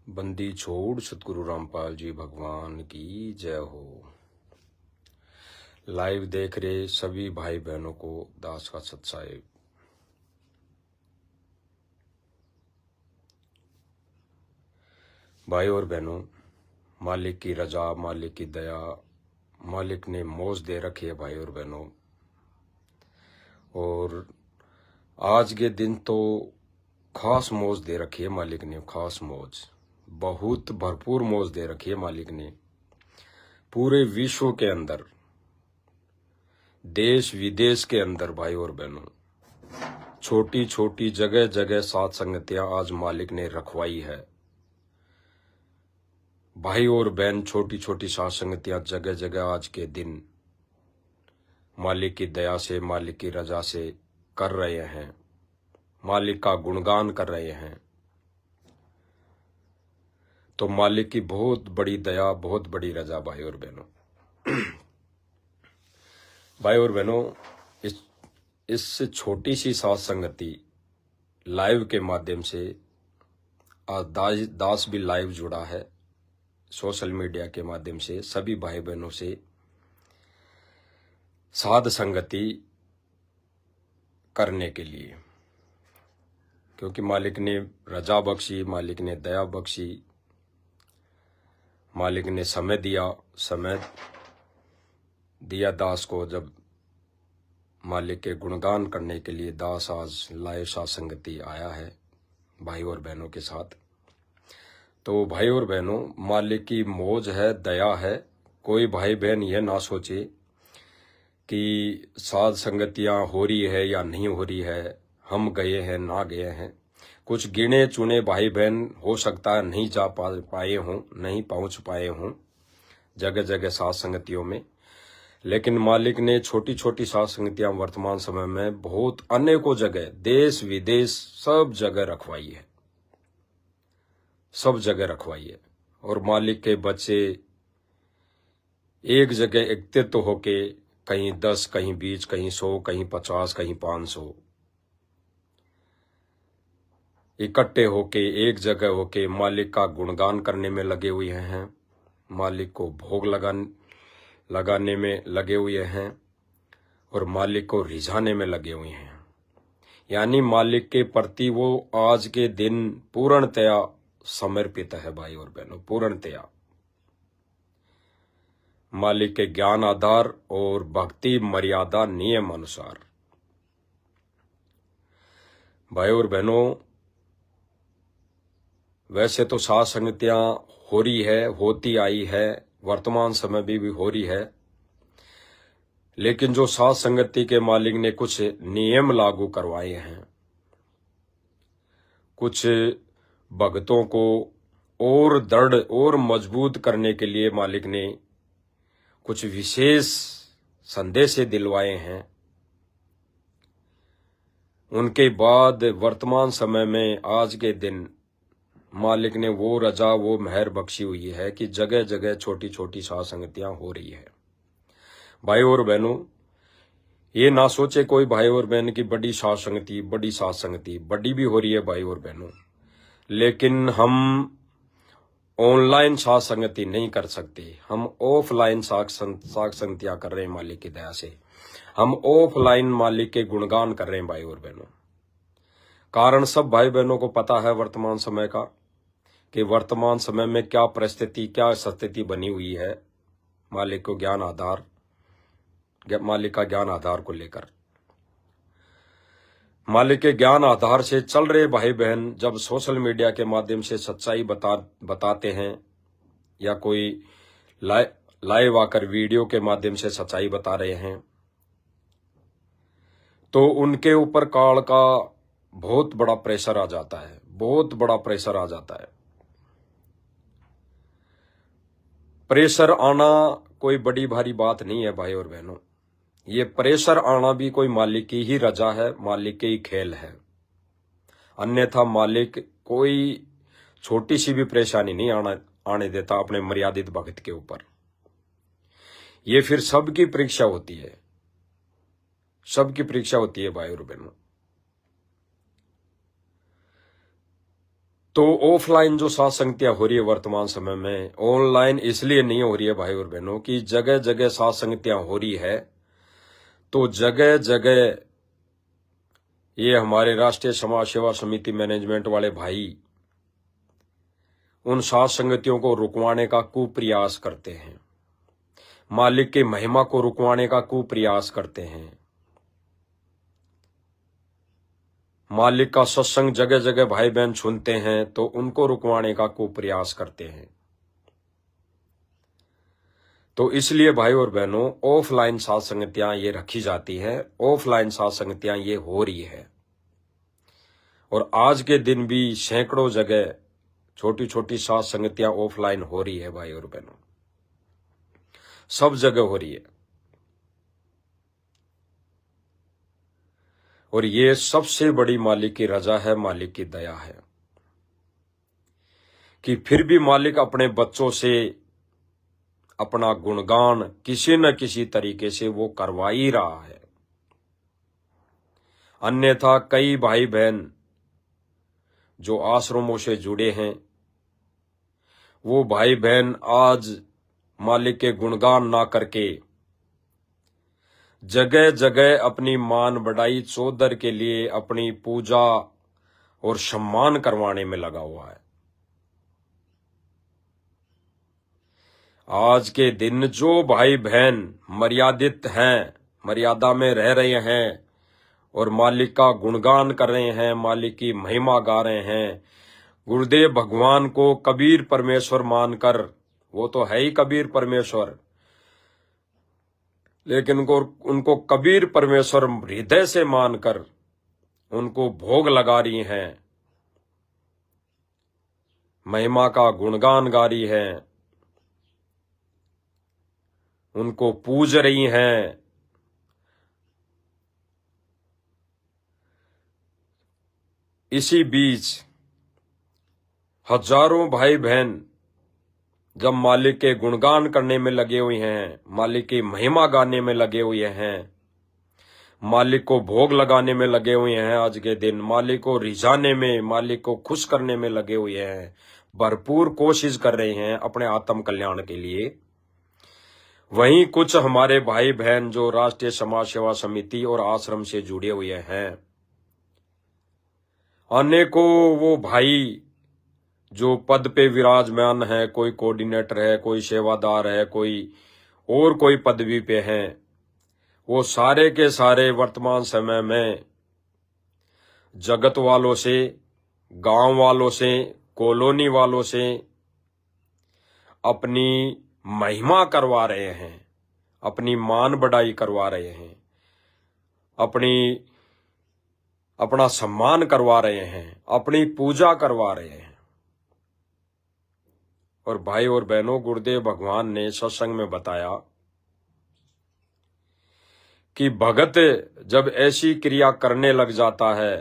बंदी छोड़ सतगुरु रामपाल जी भगवान की जय हो। लाइव देख रहे सभी भाई बहनों को दास का सत्साहिब। भाई और बहनों, मालिक की रजा, मालिक की दया, मालिक ने मौज दे रखी है भाई और बहनों। और आज के दिन तो खास मौज दे रखी है मालिक ने, खास मौज, बहुत भरपूर मौज दे रखी है मालिक ने। पूरे विश्व के अंदर, देश विदेश के अंदर भाई और बहनों, छोटी छोटी जगह जगह सात संगतियां आज मालिक ने रखवाई है। भाई और बहन छोटी छोटी सात संगतियां जगह जगह आज के दिन मालिक की दया से, मालिक की रजा से कर रहे हैं, मालिक का गुणगान कर रहे हैं। तो मालिक की बहुत बड़ी दया, बहुत बड़ी रजा भाई और बहनों। भाई और बहनों, इस छोटी सी सात संगति लाइव के माध्यम से आज दास भी लाइव जुड़ा है सोशल मीडिया के माध्यम से सभी भाई बहनों से साध संगति करने के लिए, क्योंकि मालिक ने रजा बख्शी, मालिक ने दया बख्शी, मालिक ने समय दिया दास को। जब मालिक के गुणगान करने के लिए दास आज लाइव साथ संगति आया है भाई और बहनों के साथ। तो भाई और बहनों, मालिक की मौज है, दया है। कोई भाई बहन यह ना सोचे कि साध संगतियां हो रही है या नहीं हो रही है, हम गए हैं ना गए हैं। कुछ गिने चुने भाई बहन हो सकता है नहीं जा पाए हों, नहीं पहुंच पाए हों जगह जगह साध संगतियों में, लेकिन मालिक ने छोटी छोटी साध संगतियां वर्तमान समय में बहुत अनेकों जगह, देश विदेश सब जगह रखवाई है, सब जगह रखवाई है। और मालिक के बच्चे एक जगह एकत्रित होके, कहीं 10, कहीं 20, कहीं 100, कहीं 50, कहीं 500 इकट्ठे होके, एक जगह होके मालिक का गुणगान करने में लगे हुए हैं, मालिक को भोग लगाने में लगे हुए हैं और मालिक को रिझाने में लगे हुए हैं। यानी मालिक के प्रति वो आज के दिन पूर्णतया समर्पित है भाई और बहनों, पूर्णतया। मालिक के ज्ञान आधार और भक्ति मर्यादा नियम अनुसार। भाई और बहनों, वैसे तो सात संगतियां हो रही है, होती आई है, वर्तमान समय भी हो रही है, लेकिन जो सात संगति के मालिक ने कुछ नियम लागू करवाए हैं, कुछ भक्तों को और दृढ़ और मजबूत करने के लिए मालिक ने कुछ विशेष संदेश दिलवाए हैं। उनके बाद वर्तमान समय में आज के दिन मालिक ने वो रजा, वो मेहर बख्शी हुई है कि जगह जगह छोटी छोटी साध संगतियां हो रही है। भाई और बहनों, ये ना सोचे कोई भाई और बहन की बड़ी साध संगति, बड़ी साध संगति, बड़ी भी हो रही है भाई और बहनों, लेकिन हम ऑनलाइन साध संगति नहीं कर सकते। हम ऑफलाइन साध संगतियां कर रहे हैं मालिक की दया से। हम ऑफलाइन मालिक के गुणगान कर रहे हैं भाई और बहनों। कारण सब भाई बहनों को पता है वर्तमान समय का, कि वर्तमान समय में क्या परिस्थिति, क्या स्थिति बनी हुई है मालिक को ज्ञान आधार, मालिक का ज्ञान आधार को लेकर। मालिक के ज्ञान आधार से चल रहे भाई बहन जब सोशल मीडिया के माध्यम से सच्चाई बताते हैं, या कोई लाइव आकर वीडियो के माध्यम से सच्चाई बता रहे हैं, तो उनके ऊपर काल का बहुत बड़ा प्रेशर आ जाता है, बहुत बड़ा प्रेशर आ जाता है। प्रेशर आना कोई बड़ी भारी बात नहीं है भाई और बहनों। ये प्रेशर आना भी कोई मालिक की ही रजा है, मालिक के ही खेल है। अन्यथा मालिक कोई छोटी सी भी परेशानी नहीं आने देता अपने मर्यादित भक्त के ऊपर। ये फिर सबकी परीक्षा होती है, सबकी परीक्षा होती है भाई और बहनों। तो ऑफलाइन जो साथ संगतियां हो रही है वर्तमान समय में, ऑनलाइन इसलिए नहीं हो रही है भाई और बहनों कि जगह जगह साथ संगतियां हो रही है, तो जगह जगह ये हमारे राष्ट्रीय समाज सेवा समिति मैनेजमेंट वाले भाई उन साथ संगतियों को रुकवाने का कुप्रयास करते हैं, मालिक की महिमा को रुकवाने का कुप्रयास करते हैं। मालिक का सत्संग जगह जगह भाई बहन सुनते हैं तो उनको रुकवाने का कुप्रयास करते हैं। तो इसलिए भाई और बहनों ऑफलाइन साथ संगतियां ये रखी जाती हैं, ऑफलाइन साथ संगतियां ये हो रही है। और आज के दिन भी सैकड़ों जगह छोटी छोटी साथ संगतियां ऑफलाइन हो रही है भाई और बहनों, सब जगह हो रही है। और ये सबसे बड़ी मालिक की रजा है, मालिक की दया है कि फिर भी मालिक अपने बच्चों से अपना गुणगान किसी न किसी तरीके से वो करवा ही रहा है। अन्यथा कई भाई बहन जो आश्रमों से जुड़े हैं, वो भाई बहन आज मालिक के गुणगान ना करके जगह जगह अपनी मान बढ़ाई चौधर के लिए अपनी पूजा और सम्मान करवाने में लगा हुआ है। आज के दिन जो भाई बहन मर्यादित हैं, मर्यादा में रह रहे हैं और मालिक का गुणगान कर रहे हैं, मालिक की महिमा गा रहे हैं, गुरुदेव भगवान को कबीर परमेश्वर मानकर, वो तो है ही कबीर परमेश्वर, लेकिन उनको कबीर परमेश्वर हृदय से मानकर उनको भोग लगा रही हैं, महिमा का गुणगान गा रही हैं, उनको पूज रही हैं। इसी बीच हजारों भाई बहन जब मालिक के गुणगान करने में लगे हुए हैं, मालिक की महिमा गाने में लगे हुए हैं, मालिक को भोग लगाने में लगे हुए हैं, आज के दिन मालिक को रिझाने में, मालिक को खुश करने में लगे हुए हैं, भरपूर कोशिश कर रहे हैं अपने आत्म कल्याण के लिए, वहीं कुछ हमारे भाई बहन जो राष्ट्रीय समाज सेवा समिति और आश्रम से जुड़े हुए हैं, अनेकों वो भाई जो पद पे विराजमान है, कोई कोऑर्डिनेटर है, कोई सेवादार है, कोई पदवी पे हैं, वो सारे के सारे वर्तमान समय में जगत वालों से, गांव वालों से, कॉलोनी वालों से अपनी महिमा करवा रहे हैं, अपनी मान बढ़ाई करवा रहे हैं, अपना सम्मान करवा रहे हैं, अपनी पूजा करवा रहे हैं। और भाई और बहनों, गुरुदेव भगवान ने सत्संग में बताया कि भगत जब ऐसी क्रिया करने लग जाता है,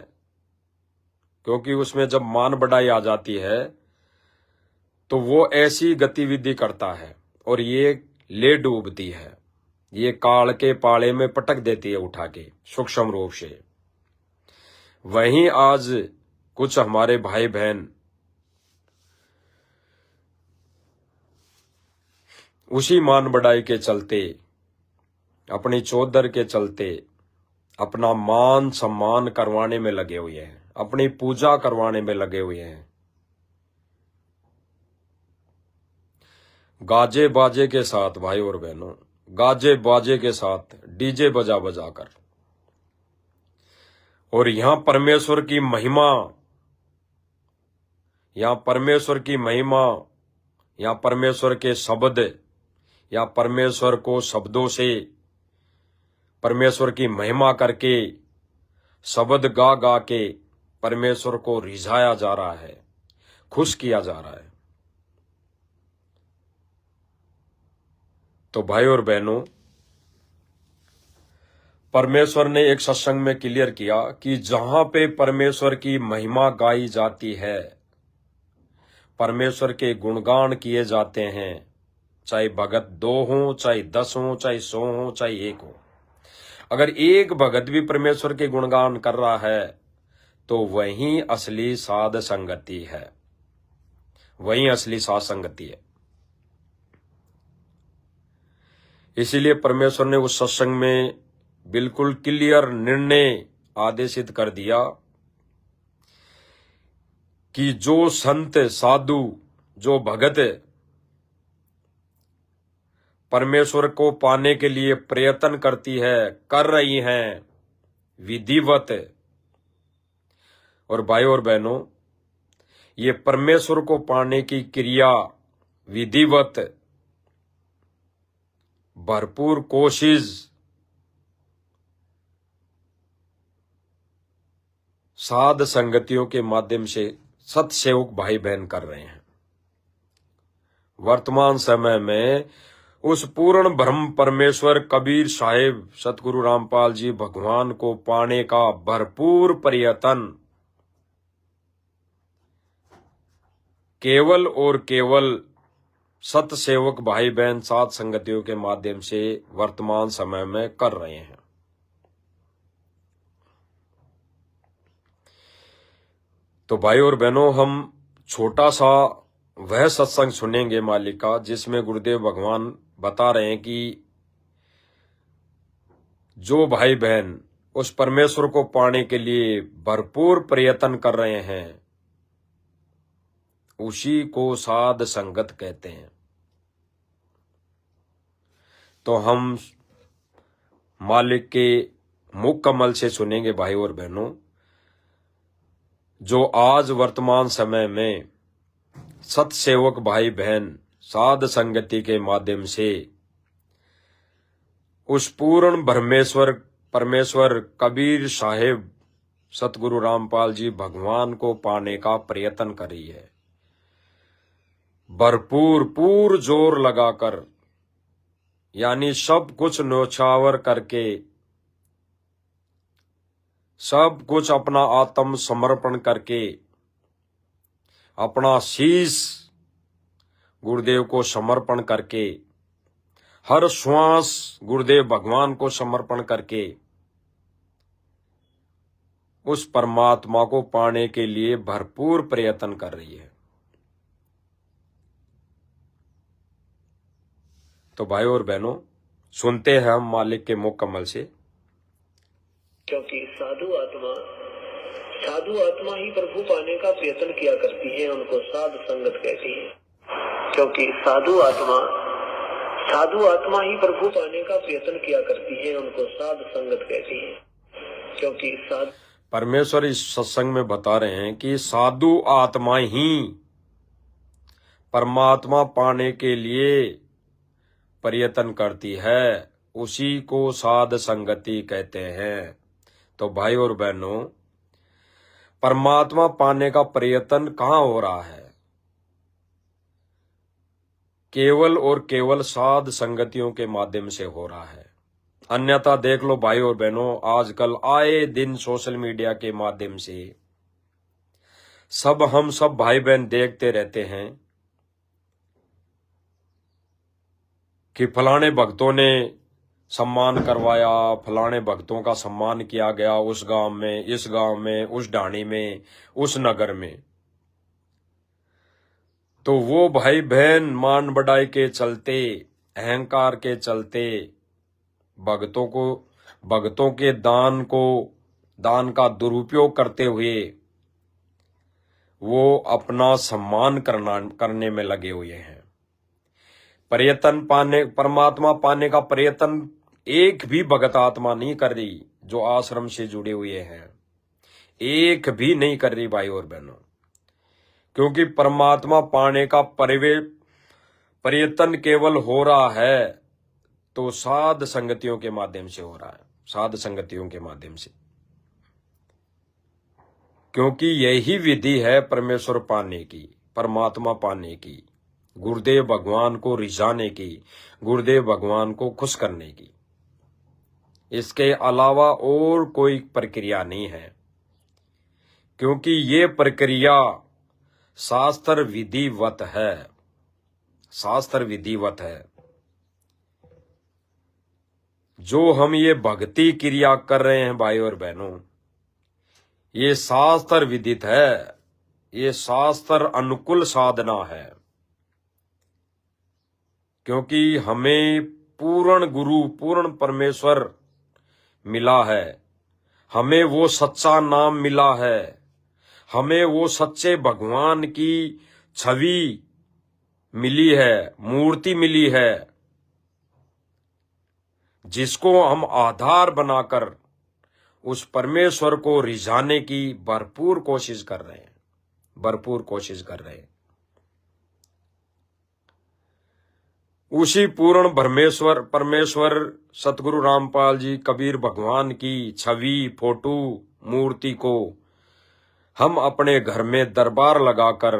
क्योंकि उसमें जब मान बढ़ाई आ जाती है तो वो ऐसी गतिविधि करता है और ये ले डूबती है, ये काल के पाले में पटक देती है उठा के सूक्ष्म रूप से। वहीं आज कुछ हमारे भाई बहन उसी मान बढ़ाई के चलते, अपनी चौधर के चलते अपना मान सम्मान करवाने में लगे हुए हैं, अपनी पूजा करवाने में लगे हुए हैं, गाजे बाजे के साथ भाई और बहनों, गाजे बाजे के साथ डीजे बजा बजा कर, और यहां परमेश्वर की महिमा, यहां परमेश्वर की महिमा, यहां परमेश्वर के शब्द, या परमेश्वर को शब्दों से परमेश्वर की महिमा करके शब्द गा गा के परमेश्वर को रिझाया जा रहा है, खुश किया जा रहा है। तो भाई और बहनों, परमेश्वर ने एक सत्संग में क्लियर किया कि जहां पे परमेश्वर की महिमा गाई जाती है, परमेश्वर के गुणगान किए जाते हैं, चाहे भगत 2 हो, चाहे 10 हो, चाहे 100 हो, चाहे 1 हो, अगर एक भगत भी परमेश्वर के गुणगान कर रहा है तो वही असली साध संगति है। वही असली साथ संगति है। इसीलिए परमेश्वर ने उस सत्संग में बिल्कुल क्लियर निर्णय आदेशित कर दिया कि जो संत साधु जो भगत परमेश्वर को पाने के लिए प्रयत्न करती है, कर रही हैं विधिवत, और भाई और बहनों, ये परमेश्वर को पाने की क्रिया विधिवत भरपूर कोशिश साध संगतियों के माध्यम से सतसेवक भाई बहन कर रहे हैं। वर्तमान समय में उस पूर्ण ब्रह्म परमेश्वर कबीर साहिब सतगुरु रामपाल जी भगवान को पाने का भरपूर प्रयत्न केवल और केवल सतसेवक भाई बहन साध संगतियों के माध्यम से वर्तमान समय में कर रहे हैं। तो भाई और बहनों, हम छोटा सा वह सत्संग सुनेंगे मालिक का, जिसमें गुरुदेव भगवान बता रहे हैं कि जो भाई बहन उस परमेश्वर को पाने के लिए भरपूर प्रयत्न कर रहे हैं, उसी को साध संगत कहते हैं। तो हम मालिक के मुख कमल से सुनेंगे भाई और बहनों, जो आज वर्तमान समय में सतसेवक भाई बहन साध संगति के माध्यम से उस पूर्ण परमेश्वर कबीर साहिब सतगुरु रामपाल जी भगवान को पाने का प्रयत्न कर रही है, भरपूर जोर लगाकर, यानी सब कुछ न्योछावर करके, सब कुछ अपना आत्म समर्पण करके, अपना शीश गुरुदेव को समर्पण करके, हर श्वास गुरुदेव भगवान को समर्पण करके उस परमात्मा को पाने के लिए भरपूर प्रयत्न कर रही है। तो भाई और बहनों, सुनते हैं हम मालिक के मुख कमल से। क्योंकि साधु आत्मा ही प्रभु पाने का प्रयत्न किया करती है, उनको साध संगत कहती है। क्योंकि साधु आत्मा ही प्रभु पाने का प्रयत्न किया करती है, उनको साध संगत कहती है। क्योंकि परमेश्वर इस सत्संग में बता रहे हैं कि साधु आत्मा ही परमात्मा पाने के लिए प्रयत्न करती है, उसी को साध संगति कहते हैं। तो भाई और बहनों, परमात्मा पाने का प्रयत्न कहाँ हो रहा है? केवल और केवल साध संगतियों के माध्यम से हो रहा है। अन्यथा देख लो भाई और बहनों, आजकल आए दिन सोशल मीडिया के माध्यम से हम सब भाई बहन देखते रहते हैं कि फलाने भक्तों ने सम्मान करवाया, फलाने भक्तों का सम्मान किया गया उस गांव में, इस गांव में, उस ढाणी में, उस नगर में। तो वो भाई बहन मान बढ़ाई के चलते, अहंकार के चलते, भक्तों के दान का दुरुपयोग करते हुए वो अपना सम्मान करने में लगे हुए हैं। परमात्मा पाने का प्रयत्न एक भी भगत आत्मा नहीं कर रही, जो आश्रम से जुड़े हुए हैं, एक भी नहीं कर रही भाई और बहनों। क्योंकि परमात्मा पाने का प्रयत्न केवल हो रहा है तो साध संगतियों के माध्यम से हो रहा है, साध संगतियों के माध्यम से। क्योंकि यही विधि है परमेश्वर पाने की, परमात्मा पाने की, गुरुदेव भगवान को रिझाने की, गुरुदेव भगवान को खुश करने की। इसके अलावा और कोई प्रक्रिया नहीं है, क्योंकि ये प्रक्रिया शास्त्र विधिवत है, शास्त्र विधिवत है। जो हम ये भक्ति क्रिया कर रहे हैं भाई और बहनों, ये शास्त्र विदित है, ये शास्त्र अनुकूल साधना है, क्योंकि हमें पूर्ण गुरु पूर्ण परमेश्वर मिला है, हमें वो सच्चा नाम मिला है, हमें वो सच्चे भगवान की छवि मिली है, मूर्ति मिली है, जिसको हम आधार बनाकर उस परमेश्वर को रिझाने की भरपूर कोशिश कर रहे हैं, भरपूर कोशिश कर रहे हैं। उसी पूर्ण परमेश्वर सतगुरु रामपाल जी कबीर भगवान की छवि, फोटो, मूर्ति को हम अपने घर में दरबार लगाकर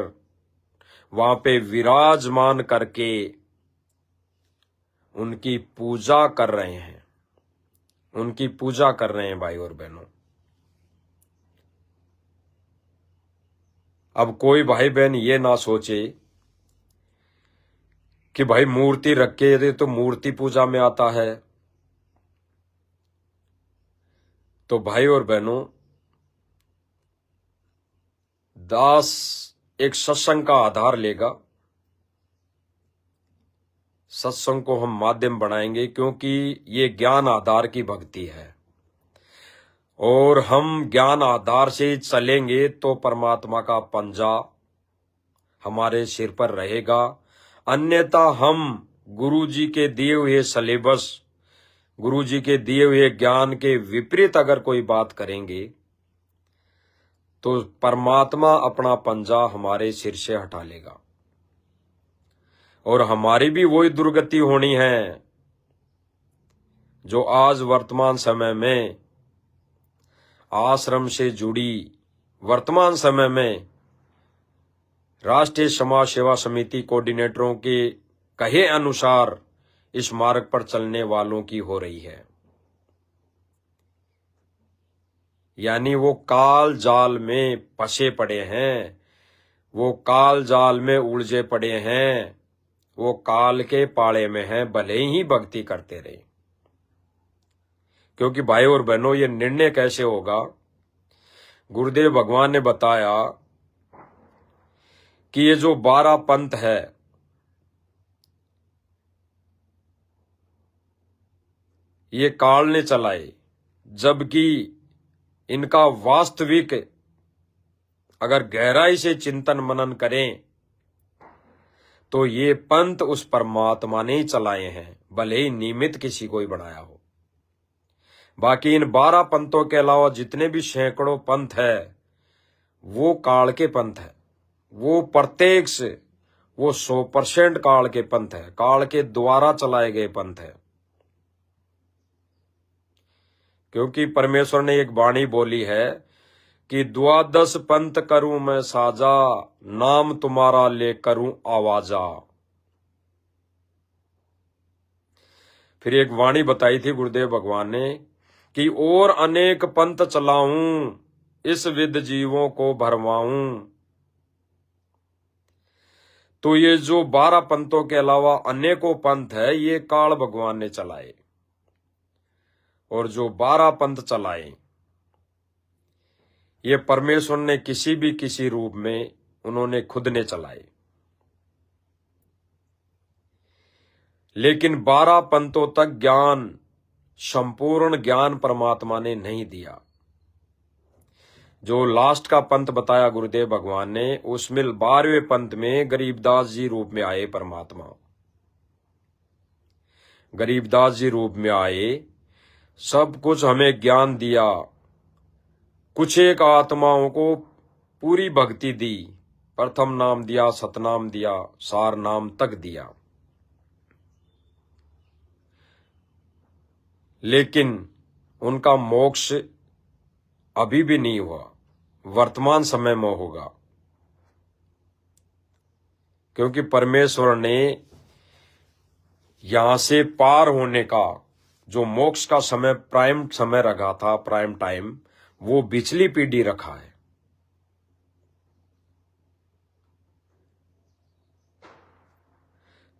वहां पे विराजमान करके उनकी पूजा कर रहे हैं, उनकी पूजा कर रहे हैं भाई और बहनों। अब कोई भाई बहन ये ना सोचे कि भाई मूर्ति रखे थे तो मूर्ति पूजा में आता है। तो भाई और बहनों, दास एक सत्संग का आधार लेगा, सत्संग को हम माध्यम बनाएंगे, क्योंकि ये ज्ञान आधार की भक्ति है और हम ज्ञान आधार से चलेंगे तो परमात्मा का पंजा हमारे सिर पर रहेगा। अन्यथा हम गुरु जी के दिए हुए सिलेबस, गुरु जी के दिए हुए ज्ञान के विपरीत अगर कोई बात करेंगे तो परमात्मा अपना पंजा हमारे सिर से हटा लेगा और हमारी भी वही दुर्गति होनी है जो आज वर्तमान समय में आश्रम से जुड़ी, वर्तमान समय में राष्ट्रीय समाज सेवा समिति कोऑर्डिनेटरों के कहे अनुसार इस मार्ग पर चलने वालों की हो रही है। यानी वो काल जाल में फंसे पड़े हैं, वो काल जाल में उलझे पड़े हैं, वो काल के पाड़े में हैं, भले ही भक्ति करते रहे। क्योंकि भाई और बहनों, ये निर्णय कैसे होगा? गुरुदेव भगवान ने बताया कि ये जो 12 पंथ है, ये काल ने चलाए, जबकि इनका वास्तविक अगर गहराई से चिंतन मनन करें तो ये पंथ उस परमात्मा ने ही चलाए हैं, भले ही निमित्त किसी को ही बनाया हो। बाकी इन 12 पंथों के अलावा जितने भी सैकड़ों पंथ है वो काल के पंथ है, वो प्रत्येक से वो 100% काल के पंथ है, काल के द्वारा चलाए गए पंथ है। क्योंकि परमेश्वर ने एक वाणी बोली है कि 12 पंथ करूं मैं साजा, नाम तुम्हारा ले करूं आवाजा। फिर एक वाणी बताई थी गुरुदेव भगवान ने कि और अनेक पंथ चलाऊं, इस विद जीवों को भरमाऊं। तो ये जो 12 पंथों के अलावा अनेकों पंथ है, ये काल भगवान ने चलाए, और जो 12 पंथ चलाए ये परमेश्वर ने किसी रूप में उन्होंने खुद ने चलाए। लेकिन 12 पंथों तक ज्ञान, संपूर्ण ज्ञान परमात्मा ने नहीं दिया। जो लास्ट का पंथ बताया गुरुदेव भगवान ने, उसमें 12वें पंथ में गरीबदास जी रूप में आए परमात्मा, गरीबदास जी रूप में आए, सब कुछ हमें ज्ञान दिया, कुछ एक आत्माओं को पूरी भक्ति दी, प्रथम नाम दिया, सतनाम दिया, सार नाम तक दिया। लेकिन उनका मोक्ष अभी भी नहीं हुआ, वर्तमान समय में होगा। क्योंकि परमेश्वर ने यहां से पार होने का जो मोक्ष का समय, प्राइम समय रखा था, प्राइम टाइम, वो पिछली पीढ़ी रखा है।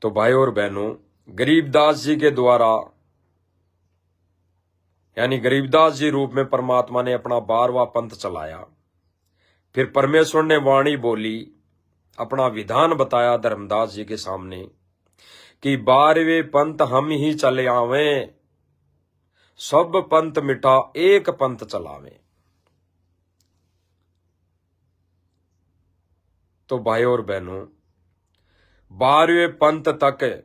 तो भाई और बहनों, गरीबदास जी के द्वारा, यानी गरीबदास जी रूप में परमात्मा ने अपना 12वां पंथ चलाया, फिर परमेश्वर ने वाणी बोली, अपना विधान बताया धर्मदास जी के सामने कि 12वें पंथ हम ही चले आवें, सब पंथ मिटा एक पंथ चलावें। तो भाई और बहनों, 12वें पंथ तक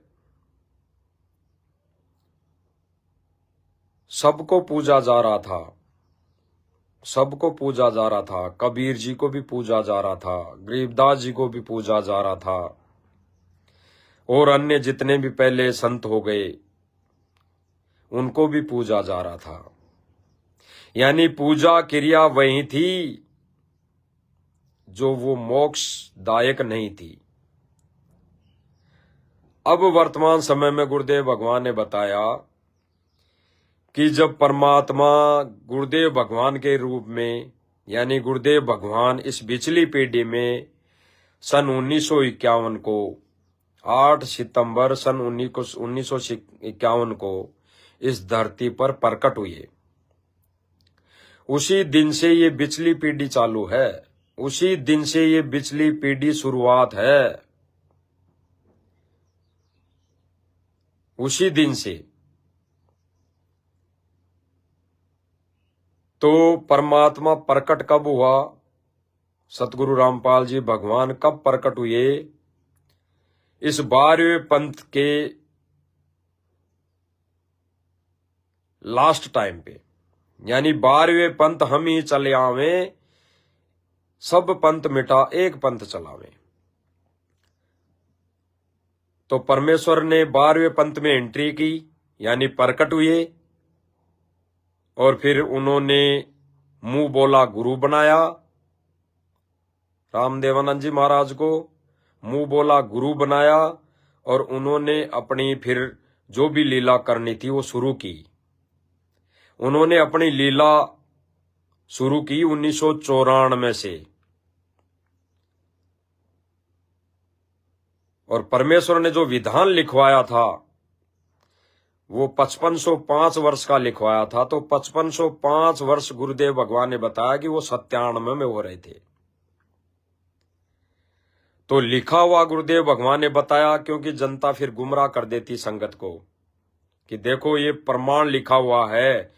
सबको पूजा जा रहा था, सबको पूजा जा रहा था। कबीर जी को भी पूजा जा रहा था, गरीबदास जी को भी पूजा जा रहा था, और अन्य जितने भी पहले संत हो गए उनको भी पूजा जा रहा था। यानी पूजा क्रिया वही थी जो वो मोक्षदायक नहीं थी। अब वर्तमान समय में गुरुदेव भगवान ने बताया कि जब परमात्मा गुरुदेव भगवान के रूप में, यानी गुरुदेव भगवान इस पिछली पीढ़ी में सन 1951 को 8 सितंबर सन 1951 को इस धरती पर प्रकट हुए, उसी दिन से ये पिछली पीढ़ी चालू है, उसी दिन से ये पिछली पीढ़ी शुरुआत है, उसी दिन से। तो परमात्मा प्रकट कब हुआ, सतगुरु रामपाल जी भगवान कब प्रकट हुए? इस 12वें पंथ के लास्ट टाइम पे, यानी 12वें पंथ हम ही चले आवें, सब पंथ मिटा एक पंथ चलावें। तो परमेश्वर ने 12वें पंथ में एंट्री की, यानी प्रकट हुए, और फिर उन्होंने मुंह बोला गुरु बनाया। रामदेवानंद जी महाराज को मुंह बोला गुरु बनाया, और उन्होंने अपनी फिर जो भी लीला करनी थी वो शुरू की। उन्होंने अपनी लीला शुरू की 1994 से, और परमेश्वर ने जो विधान लिखवाया था वो 5505 वर्ष का लिखवाया था। तो 5505 वर्ष गुरुदेव भगवान ने बताया कि वो 97 में हो रहे थे। तो लिखा हुआ गुरुदेव भगवान ने बताया, क्योंकि जनता फिर गुमराह कर देती संगत को कि देखो ये प्रमाण लिखा हुआ है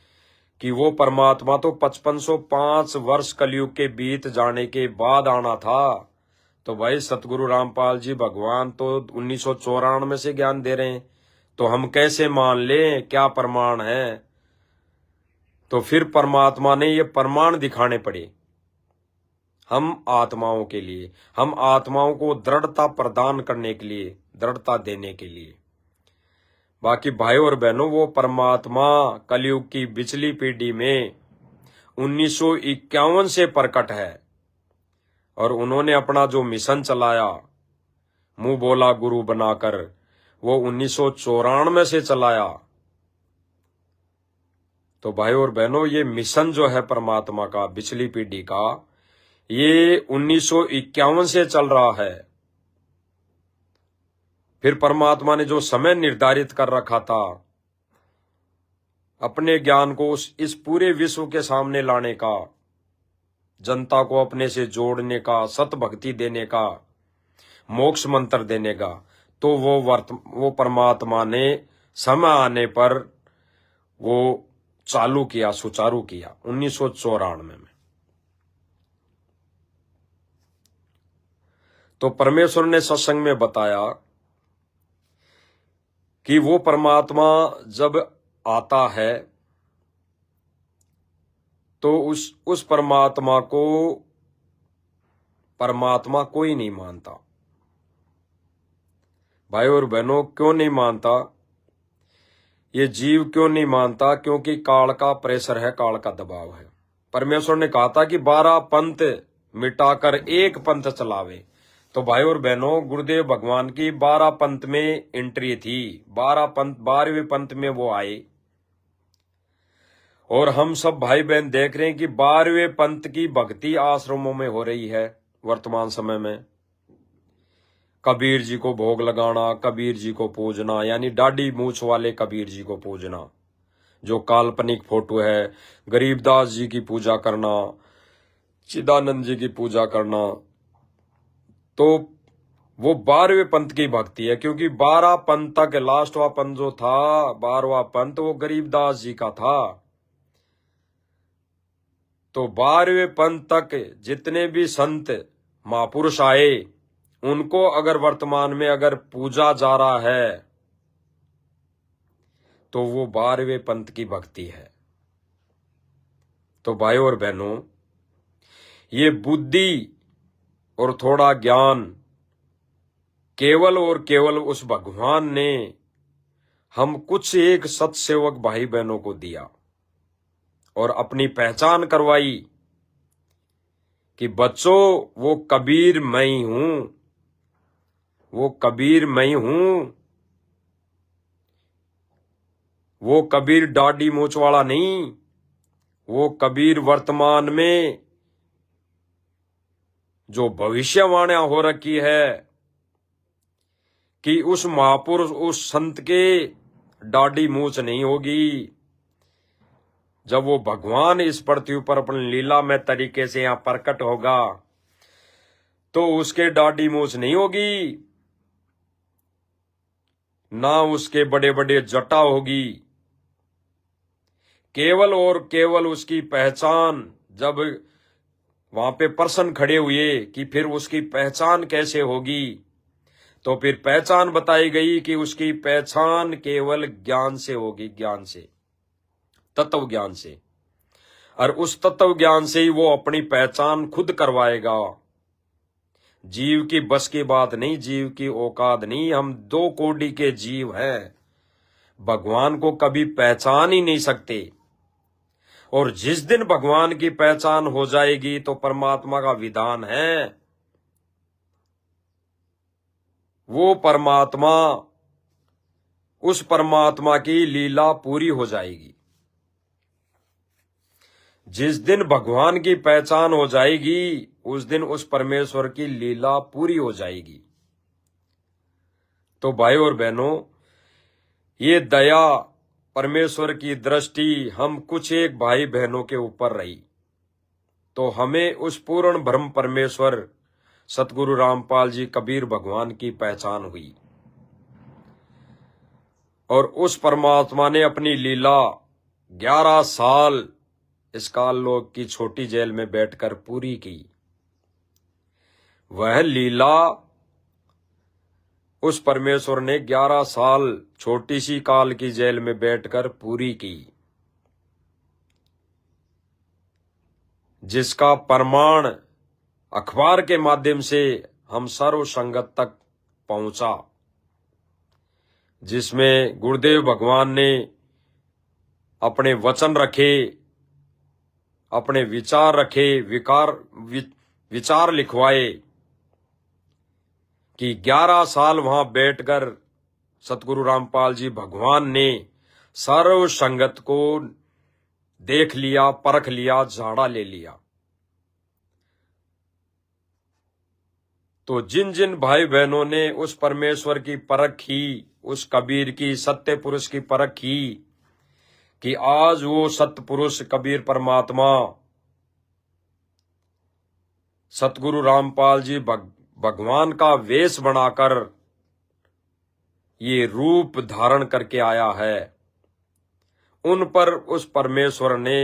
कि वो परमात्मा तो 5505 वर्ष कलयुग के बीत जाने के बाद आना था। तो भाई सतगुरु रामपाल जी भगवान तो 1994 से ज्ञान दे रहे हैं, तो हम कैसे मान लें, क्या प्रमाण है? तो फिर परमात्मा ने ये प्रमाण दिखाने पड़े हम आत्माओं के लिए, हम आत्माओं को दृढ़ता प्रदान करने के लिए, दृढ़ता देने के लिए। बाकी भाई और बहनों, वो परमात्मा कलयुग की पिछली पीढ़ी में 1951 से प्रकट है, और उन्होंने अपना जो मिशन चलाया मुंह बोला गुरु बनाकर, वो 1994 से चलाया। तो भाई और बहनों, ये मिशन जो है परमात्मा का पिछली पीढ़ी का, ये 1951 से चल रहा है। फिर परमात्मा ने जो समय निर्धारित कर रखा था अपने ज्ञान को इस पूरे विश्व के सामने लाने का, जनता को अपने से जोड़ने का, सत भक्ति देने का, मोक्ष मंत्र देने का, तो वो परमात्मा ने समय आने पर वो चालू किया, सुचारू किया 1994 में। तो परमेश्वर ने सत्संग में बताया कि वो परमात्मा जब आता है तो उस परमात्मा को परमात्मा कोई नहीं मानता। भाई और बहनों, क्यों नहीं मानता? ये जीव क्यों नहीं मानता? क्योंकि काल का प्रेशर है, काल का दबाव है। परमेश्वर ने कहा था कि 12 पंथ मिटाकर एक पंथ चलावे। तो भाई और बहनों, गुरुदेव भगवान की 12 पंथ में एंट्री थी, 12वें पंथ में वो आए, और हम सब भाई बहन देख रहे हैं कि 12वें पंथ की भक्ति आश्रमों में हो रही है वर्तमान समय में। कबीर जी को भोग लगाना, कबीर जी को पूजना, यानी दाढ़ी मूछ वाले कबीर जी को पूजना, जो काल्पनिक फोटो है, गरीबदास जी की पूजा करना, चिदानंद जी की पूजा करना, तो वो 12वें पंथ की भक्ति है। क्योंकि 12 पंथ तक लास्टवा पंथ जो था, 12वां पंथ, वो गरीबदास जी का था। तो 12वें पंथ तक जितने भी संत महापुरुष आए, उनको अगर वर्तमान में अगर पूजा जा रहा है तो वो 12वें पंथ की भक्ति है। तो भाइयों और बहनों, ये बुद्धि और थोड़ा ज्ञान केवल और केवल उस भगवान ने हम कुछ एक सत्सेवक भाई बहनों को दिया और अपनी पहचान करवाई कि बच्चों, वो कबीर मैं ही हूं, वो कबीर मैं ही हूं, वो कबीर दाढ़ी मूंछ वाला नहीं, वो कबीर वर्तमान में जो भविष्यवाणियां हो रखी है कि उस महापुरुष, उस संत के दाढ़ी मूंछ नहीं होगी। जब वो भगवान इस पृथ्वी पर अपनी लीलामय तरीके से यहां प्रकट होगा तो उसके दाढ़ी मूंछ नहीं होगी, ना उसके बड़े बड़े जटा होगी। केवल और केवल उसकी पहचान, जब वहां पे पर्सन खड़े हुए कि फिर उसकी पहचान कैसे होगी, तो फिर पहचान बताई गई कि उसकी पहचान केवल ज्ञान से होगी, ज्ञान से, तत्व ज्ञान से। और उस तत्व ज्ञान से ही वो अपनी पहचान खुद करवाएगा। जीव की बस की बात नहीं, जीव की औकात नहीं। हम 2 कोटि के जीव हैं, भगवान को कभी पहचान ही नहीं सकते। और जिस दिन भगवान की पहचान हो जाएगी तो परमात्मा का विधान है, वो परमात्मा, उस परमात्मा की लीला पूरी हो जाएगी। जिस दिन भगवान की पहचान हो जाएगी, उस दिन उस परमेश्वर की लीला पूरी हो जाएगी। तो भाइयों और बहनों, ये दया, परमेश्वर की दृष्टि हम कुछ एक भाई बहनों के ऊपर रही तो हमें उस पूर्ण ब्रह्म परमेश्वर सतगुरु रामपाल जी कबीर भगवान की पहचान हुई। और उस परमात्मा ने अपनी लीला 11 साल इस काल लोक की छोटी जेल में बैठकर पूरी की। वह लीला उस परमेश्वर ने 11 साल छोटी सी काल की जेल में बैठकर पूरी की, जिसका प्रमाण अखबार के माध्यम से हम सर्व संगत तक पहुंचा, जिसमें गुरुदेव भगवान ने अपने वचन रखे, अपने विचार रखे, विचार लिखवाए कि 11 साल वहां बैठकर सतगुरु रामपाल जी भगवान ने सर्व संगत को देख लिया, परख लिया, झाड़ा ले लिया। तो जिन जिन भाई बहनों ने उस परमेश्वर की परख की, उस कबीर की, सत्य पुरुष की परख की कि आज वो सत्य पुरुष कबीर परमात्मा सतगुरु रामपाल जी भगवान का वेश बनाकर ये रूप धारण करके आया है, उन पर उस परमेश्वर ने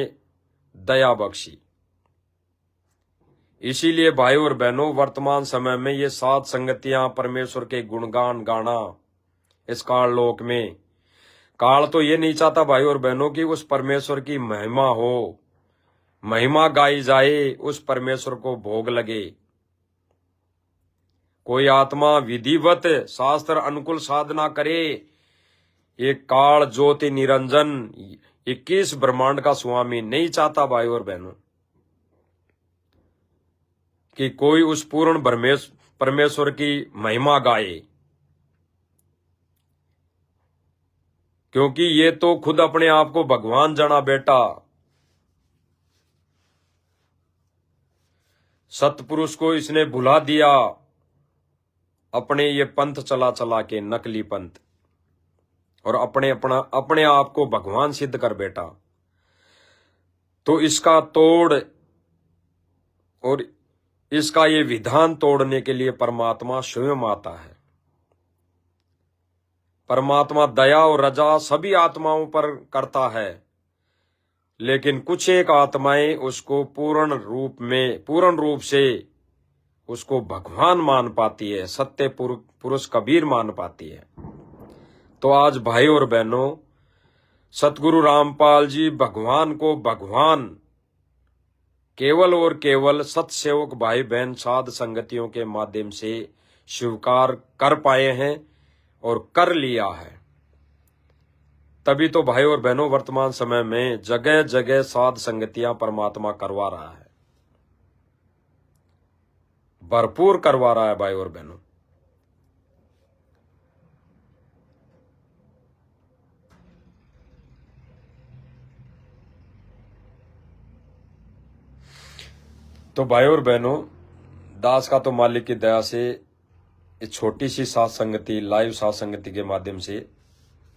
दया बख्शी। इसीलिए भाई और बहनों, वर्तमान समय में ये 7 संगतियां परमेश्वर के गुणगान गाना इस काल लोक में, काल तो ये नहीं चाहता भाई और बहनों कि उस परमेश्वर की महिमा हो, महिमा गाई जाए, उस परमेश्वर को भोग लगे। कोई आत्मा विधिवत शास्त्र अनुकूल साधना करे, ये काल ज्योति निरंजन 21 ब्रह्मांड का स्वामी नहीं चाहता भाई और बहनों कि कोई उस पूर्ण परमेश्वर की महिमा गाए, क्योंकि ये तो खुद अपने आप को भगवान जाना बेटा। सतपुरुष को इसने भुला दिया अपने ये पंथ चला चला के, नकली पंथ, और अपने आप को भगवान सिद्ध कर बैठा। तो इसका तोड़ और इसका ये विधान तोड़ने के लिए परमात्मा स्वयं आता है। परमात्मा दया और रजा सभी आत्माओं पर करता है, लेकिन कुछ एक आत्माएं उसको पूर्ण रूप से उसको भगवान मान पाती है, सत्य पुरुष कबीर मान पाती है। तो आज भाई और बहनों, सतगुरु रामपाल जी भगवान को भगवान केवल और केवल सत्सेवक भाई बहन साध संगतियों के माध्यम से स्वीकार कर पाए हैं और कर लिया है। तभी तो भाई और बहनों वर्तमान समय में जगह जगह साध संगतियां परमात्मा करवा रहा है, भरपूर करवा रहा है भाई और बहनों। तो भाई और बहनों, दास का तो मालिक की दया से इस छोटी सी साथ संगति, लाइव साथ संगति के माध्यम से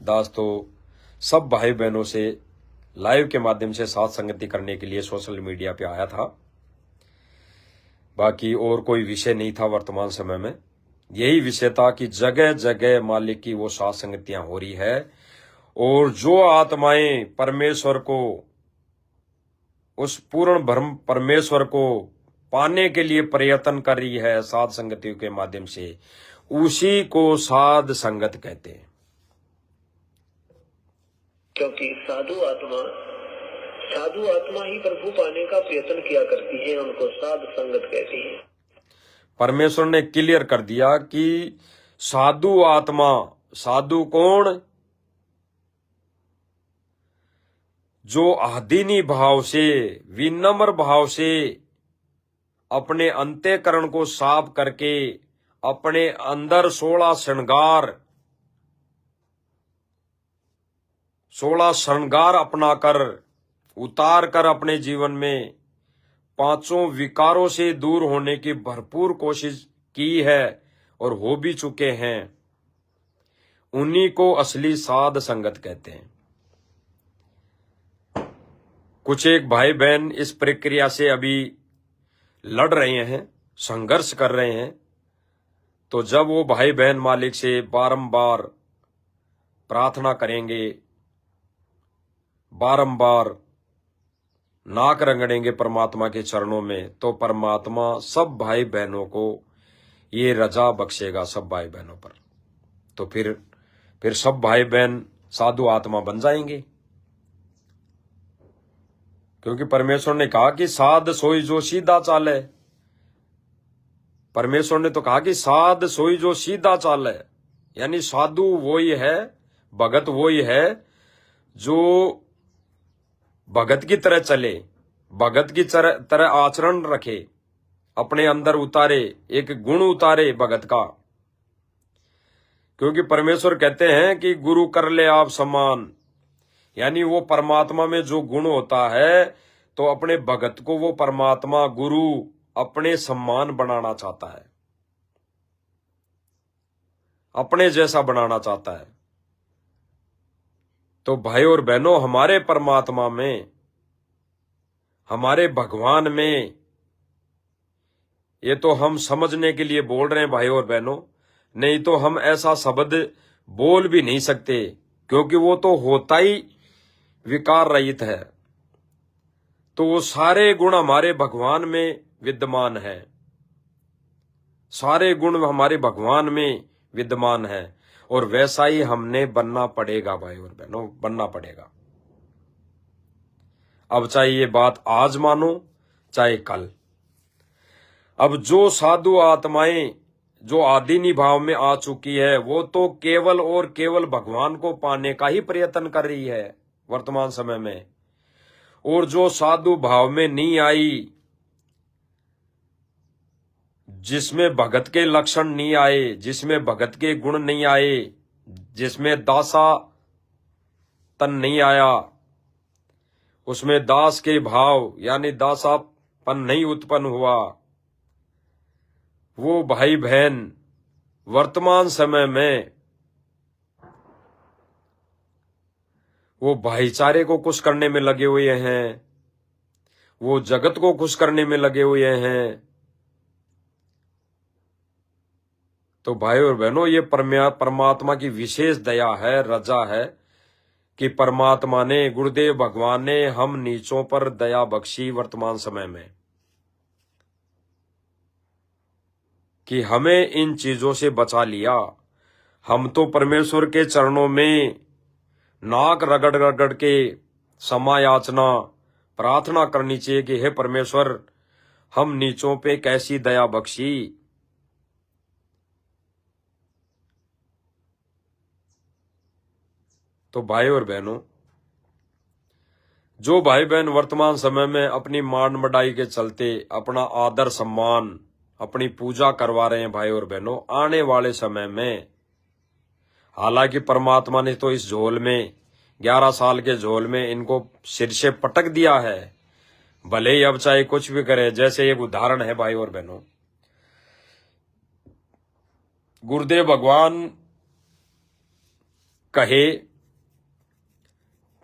दास तो सब भाई बहनों से लाइव के माध्यम से साथ संगति करने के लिए सोशल मीडिया पे आया था। बाकी और कोई विषय नहीं था वर्तमान समय में। यही विषय था कि जगह जगह मालिक की वो साथ संगतियां हो रही है, और जो आत्माएं परमेश्वर को, उस पूर्ण ब्रह्म परमेश्वर को पाने के लिए प्रयत्न कर रही है साध संगतियों के माध्यम से, उसी को साध संगत कहते हैं। क्योंकि साधु आत्मा ही प्रभु पाने का प्रयत्न किया करती है, उनको साध संगत कहती है। परमेश्वर ने क्लियर कर दिया कि साधु आत्मा, साधु कौन? जो आदीनी भाव से, विनम्र भाव से अपने अंतःकरण को साफ करके अपने अंदर 16 श्रृंगार अपनाकर उतार कर अपने जीवन में पांचों विकारों से दूर होने की भरपूर कोशिश की है और हो भी चुके हैं, उन्हीं को असली साध संगत कहते हैं। कुछ एक भाई बहन इस प्रक्रिया से अभी लड़ रहे हैं, संघर्ष कर रहे हैं। तो जब वो भाई बहन मालिक से बारंबार प्रार्थना करेंगे, बारंबार नाक रगड़ेंगे परमात्मा के चरणों में, तो परमात्मा सब भाई बहनों को ये रजा बख्शेगा, सब भाई बहनों पर। तो फिर सब भाई बहन साधु आत्मा बन जाएंगे, क्योंकि परमेश्वर ने कहा कि साध सोई जो सीधा चाले। परमेश्वर ने तो कहा कि साध सोई जो सीधा चाले, यानी साधु वही है, भगत वही है जो भगत की तरह चले, भगत की तरह आचरण रखे, अपने अंदर उतारे, एक गुण उतारे भगत का। क्योंकि परमेश्वर कहते हैं कि गुरु कर ले आप समान, यानी वो परमात्मा में जो गुण होता है, तो अपने भगत को वो परमात्मा गुरु अपने सम्मान बनाना चाहता है, अपने जैसा बनाना चाहता है। तो भाई और बहनों, हमारे परमात्मा में, हमारे भगवान में, ये तो हम समझने के लिए बोल रहे हैं भाई और बहनों, नहीं तो हम ऐसा शब्द बोल भी नहीं सकते, क्योंकि वो तो होता ही विकार रहित है। तो वो सारे गुण हमारे भगवान में विद्यमान है, सारे गुण हमारे भगवान में विद्यमान है, और वैसा ही हमने बनना पड़ेगा भाई और बहनों, बनना पड़ेगा। अब चाहे ये बात आज मानो चाहे कल। अब जो साधु आत्माएं जो आदीनी भाव में आ चुकी है, वो तो केवल और केवल भगवान को पाने का ही प्रयत्न कर रही है वर्तमान समय में। और जो साधु भाव में नहीं आई, जिसमें भगत के लक्षण नहीं आए, जिसमें भगत के गुण नहीं आए, जिसमें दासा तन नहीं आया, उसमें दास के भाव यानी दासापन नहीं उत्पन्न हुआ, वो भाई बहन वर्तमान समय में वो भाईचारे को कुछ करने में लगे हुए हैं, वो जगत को खुश करने में लगे हुए हैं। तो भाई और बहनों, ये परमात्मा की विशेष दया है, रजा है कि परमात्मा ने, गुरुदेव भगवान ने हम नीचों पर दया बख्शी वर्तमान समय में, कि हमें इन चीजों से बचा लिया। हम तो परमेश्वर के चरणों में नाक रगड़ रगड़ के क्षमा याचना प्रार्थना करनी चाहिए कि हे परमेश्वर, हम नीचों पे कैसी दया बख्शी। तो भाई और बहनों, जो भाई बहन वर्तमान समय में अपनी मान मडाई के चलते अपना आदर सम्मान, अपनी पूजा करवा रहे हैं, भाई और बहनों, आने वाले समय में, हालांकि परमात्मा ने तो इस झोल में 11 साल के झोल में इनको सिर से पटक दिया है, भले ही अब चाहे कुछ भी करे। जैसे एक उदाहरण है भाई और बहनों, गुरुदेव भगवान कहे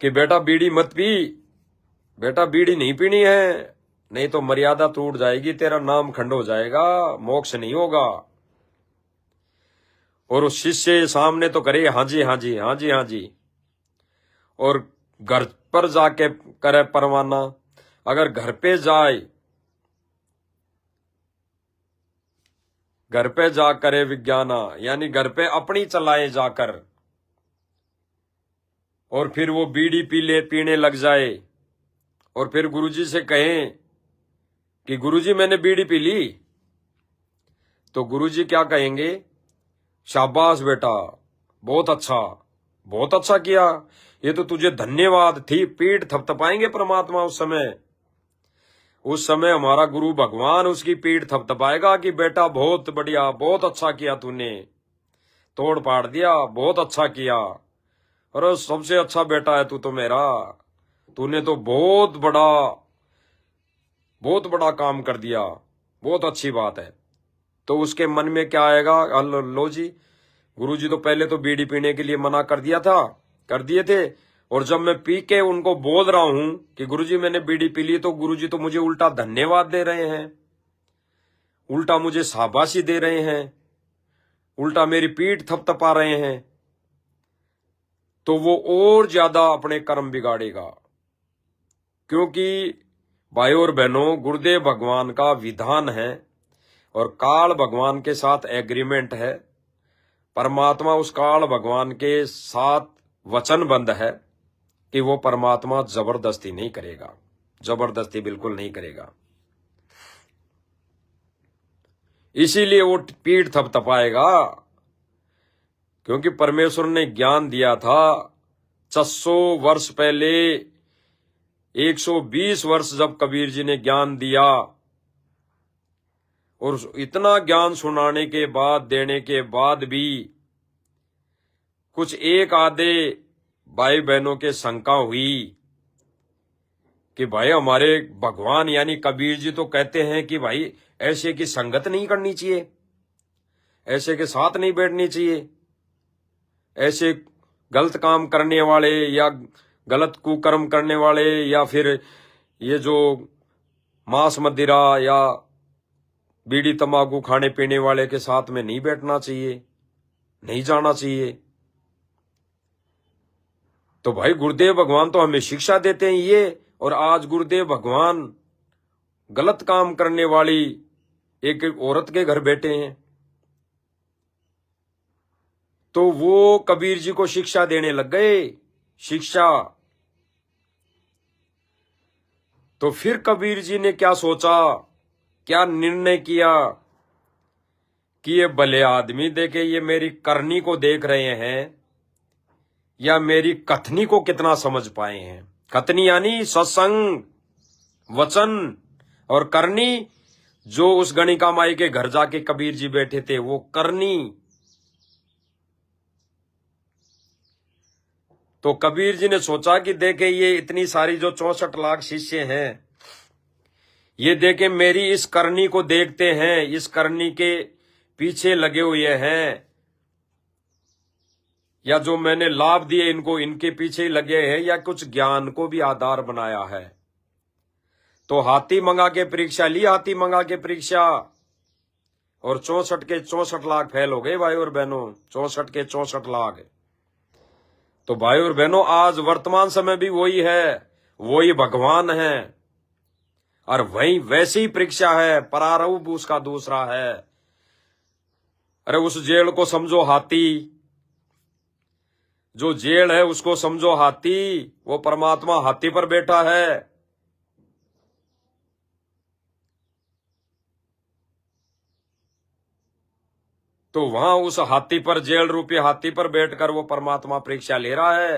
कि बेटा बीड़ी मत पी, बेटा बीड़ी नहीं पीनी है, नहीं तो मर्यादा टूट जाएगी, तेरा नाम खंड हो जाएगा, मोक्ष नहीं होगा। और उस शिष्य सामने तो करे हाँ जी हाँ जी हाँ जी हाँ जी, और घर पर जाके करे परवाना। अगर घर पे जाए, घर पे जा करे विज्ञाना, यानी घर पे अपनी चलाए जाकर, और फिर वो बीड़ी पीने लग जाए, और फिर गुरुजी से कहें कि गुरुजी मैंने बीड़ी पी ली, तो गुरुजी क्या कहेंगे? शाबाश बेटा, बहुत अच्छा किया, ये तो तुझे धन्यवाद थी। पीठ थपथपाएंगे परमात्मा उस समय हमारा गुरु भगवान उसकी पीठ थपथपाएगा कि बेटा बहुत बढ़िया, बहुत अच्छा किया, तूने तोड़ पाड़ दिया, बहुत अच्छा किया, अरे सबसे अच्छा बेटा है तू तो मेरा, तूने तो बहुत बड़ा काम कर दिया, बहुत अच्छी बात है। तो उसके मन में क्या आएगा? लो जी, गुरुजी तो पहले तो बीड़ी पीने के लिए मना कर दिए थे, और जब मैं पी के उनको बोल रहा हूं कि गुरुजी मैंने बीड़ी पी ली, तो गुरुजी तो मुझे उल्टा धन्यवाद दे रहे हैं, उल्टा मुझे शाबाशी दे रहे हैं, उल्टा मेरी पीठ थपथपा रहे हैं। तो वो और ज्यादा अपने कर्म बिगाड़ेगा, क्योंकि भाई और बहनों, गुरुदेव भगवान का विधान है और काल भगवान के साथ एग्रीमेंट है। परमात्मा उस काल भगवान के साथ वचनबद्ध है कि वो परमात्मा जबरदस्ती नहीं करेगा, जबरदस्ती बिल्कुल नहीं करेगा। इसीलिए वो पीठ थपथपाएगा, क्योंकि परमेश्वर ने ज्ञान दिया था 600 वर्ष पहले, 120 वर्ष जब कबीर जी ने ज्ञान दिया, और इतना ज्ञान सुनाने के बाद, देने के बाद भी कुछ एक आधे भाई बहनों के शंका हुई कि भाई हमारे भगवान यानी कबीर जी तो कहते हैं कि भाई ऐसे की संगत नहीं करनी चाहिए, ऐसे के साथ नहीं बैठनी चाहिए, ऐसे गलत काम करने वाले या गलत कुकर्म करने वाले या फिर ये जो मांस मदिरा या बीड़ी तंबाकू खाने पीने वाले के साथ में नहीं बैठना चाहिए, नहीं जाना चाहिए। तो भाई गुरुदेव भगवान तो हमें शिक्षा देते हैं ये, और आज गुरुदेव भगवान गलत काम करने वाली एक औरत के घर बैठे हैं, तो वो कबीर जी को शिक्षा देने लग गए, शिक्षा। तो फिर कबीर जी ने क्या सोचा, क्या निर्णय किया कि ये भले आदमी देखे, ये मेरी करनी को देख रहे हैं या मेरी कथनी को कितना समझ पाए हैं। कथनी यानी सत्संग, वचन, और करनी जो उस गणिका माई के घर जाके कबीर जी बैठे थे, वो करनी। तो कबीर जी ने सोचा कि देखे ये इतनी सारी जो 64 लाख शिष्य हैं, ये देखे मेरी इस करनी को देखते हैं, इस करनी के पीछे लगे हुए हैं, या जो मैंने लाभ दिए इनको, इनके पीछे ही लगे हैं, या कुछ ज्ञान को भी आधार बनाया है। तो हाथी मंगा के परीक्षा ली, हाथी मंगा के परीक्षा, और 64 के 64 लाख फेल हो गए भाई और बहनों, 64 के 64 लाख। तो भाई और बहनों आज वर्तमान समय भी वही है, वही भगवान है, और वही वैसी ही परीक्षा है, प्रारूप उसका दूसरा है। अरे उस जेल को समझो हाथी, जो जेल है उसको समझो हाथी, वो परमात्मा हाथी पर बैठा है। तो वहां उस हाथी पर, जेल रूपी हाथी पर बैठकर वो परमात्मा परीक्षा ले रहा है।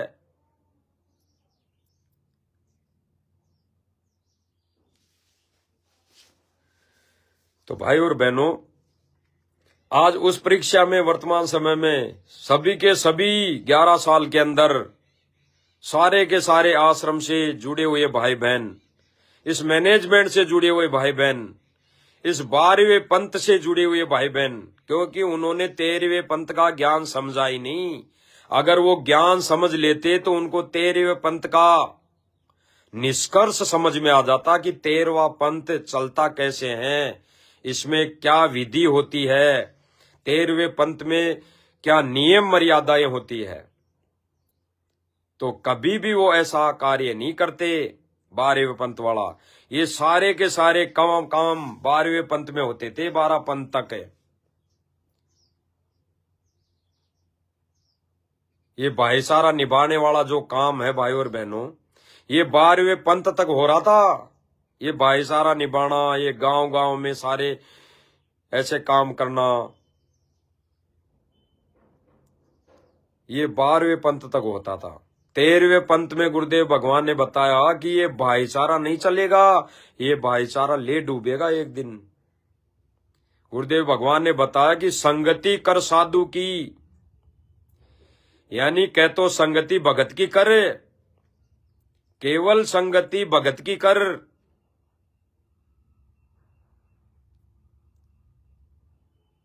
तो भाई और बहनों आज उस परीक्षा में वर्तमान समय में सभी के सभी 11 साल के अंदर सारे के सारे आश्रम से जुड़े हुए भाई बहन, इस मैनेजमेंट से जुड़े हुए भाई बहन, इस 12वें पंथ से जुड़े हुए भाई बहन, क्योंकि उन्होंने 13वें पंथ का ज्ञान समझा ही नहीं। अगर वो ज्ञान समझ लेते तो उनको 13वें पंथ का निष्कर्ष समझ में आ जाता कि 13वां पंथ चलता कैसे है, इसमें क्या विधि होती है, 13वें पंथ में क्या नियम मर्यादाएं होती है। तो कभी भी वो ऐसा कार्य नहीं करते 12वें पंथ वाला। ये सारे के सारे काम 12वें पंथ में होते थे, 12 पंथ तक है। ये भाईचारा निभाने वाला जो काम है भाई और बहनों, ये 12वें पंथ तक हो रहा था। ये भाईचारा निभाना, ये गांव गांव में सारे ऐसे काम करना, ये 12वें पंथ तक होता था। 13वें पंथ में गुरुदेव भगवान ने बताया कि ये भाईचारा नहीं चलेगा, ये भाईचारा ले डूबेगा एक दिन। गुरुदेव भगवान ने बताया कि संगति कर साधु की, यानी कह तो संगति भगत की कर, केवल संगति भगत की कर।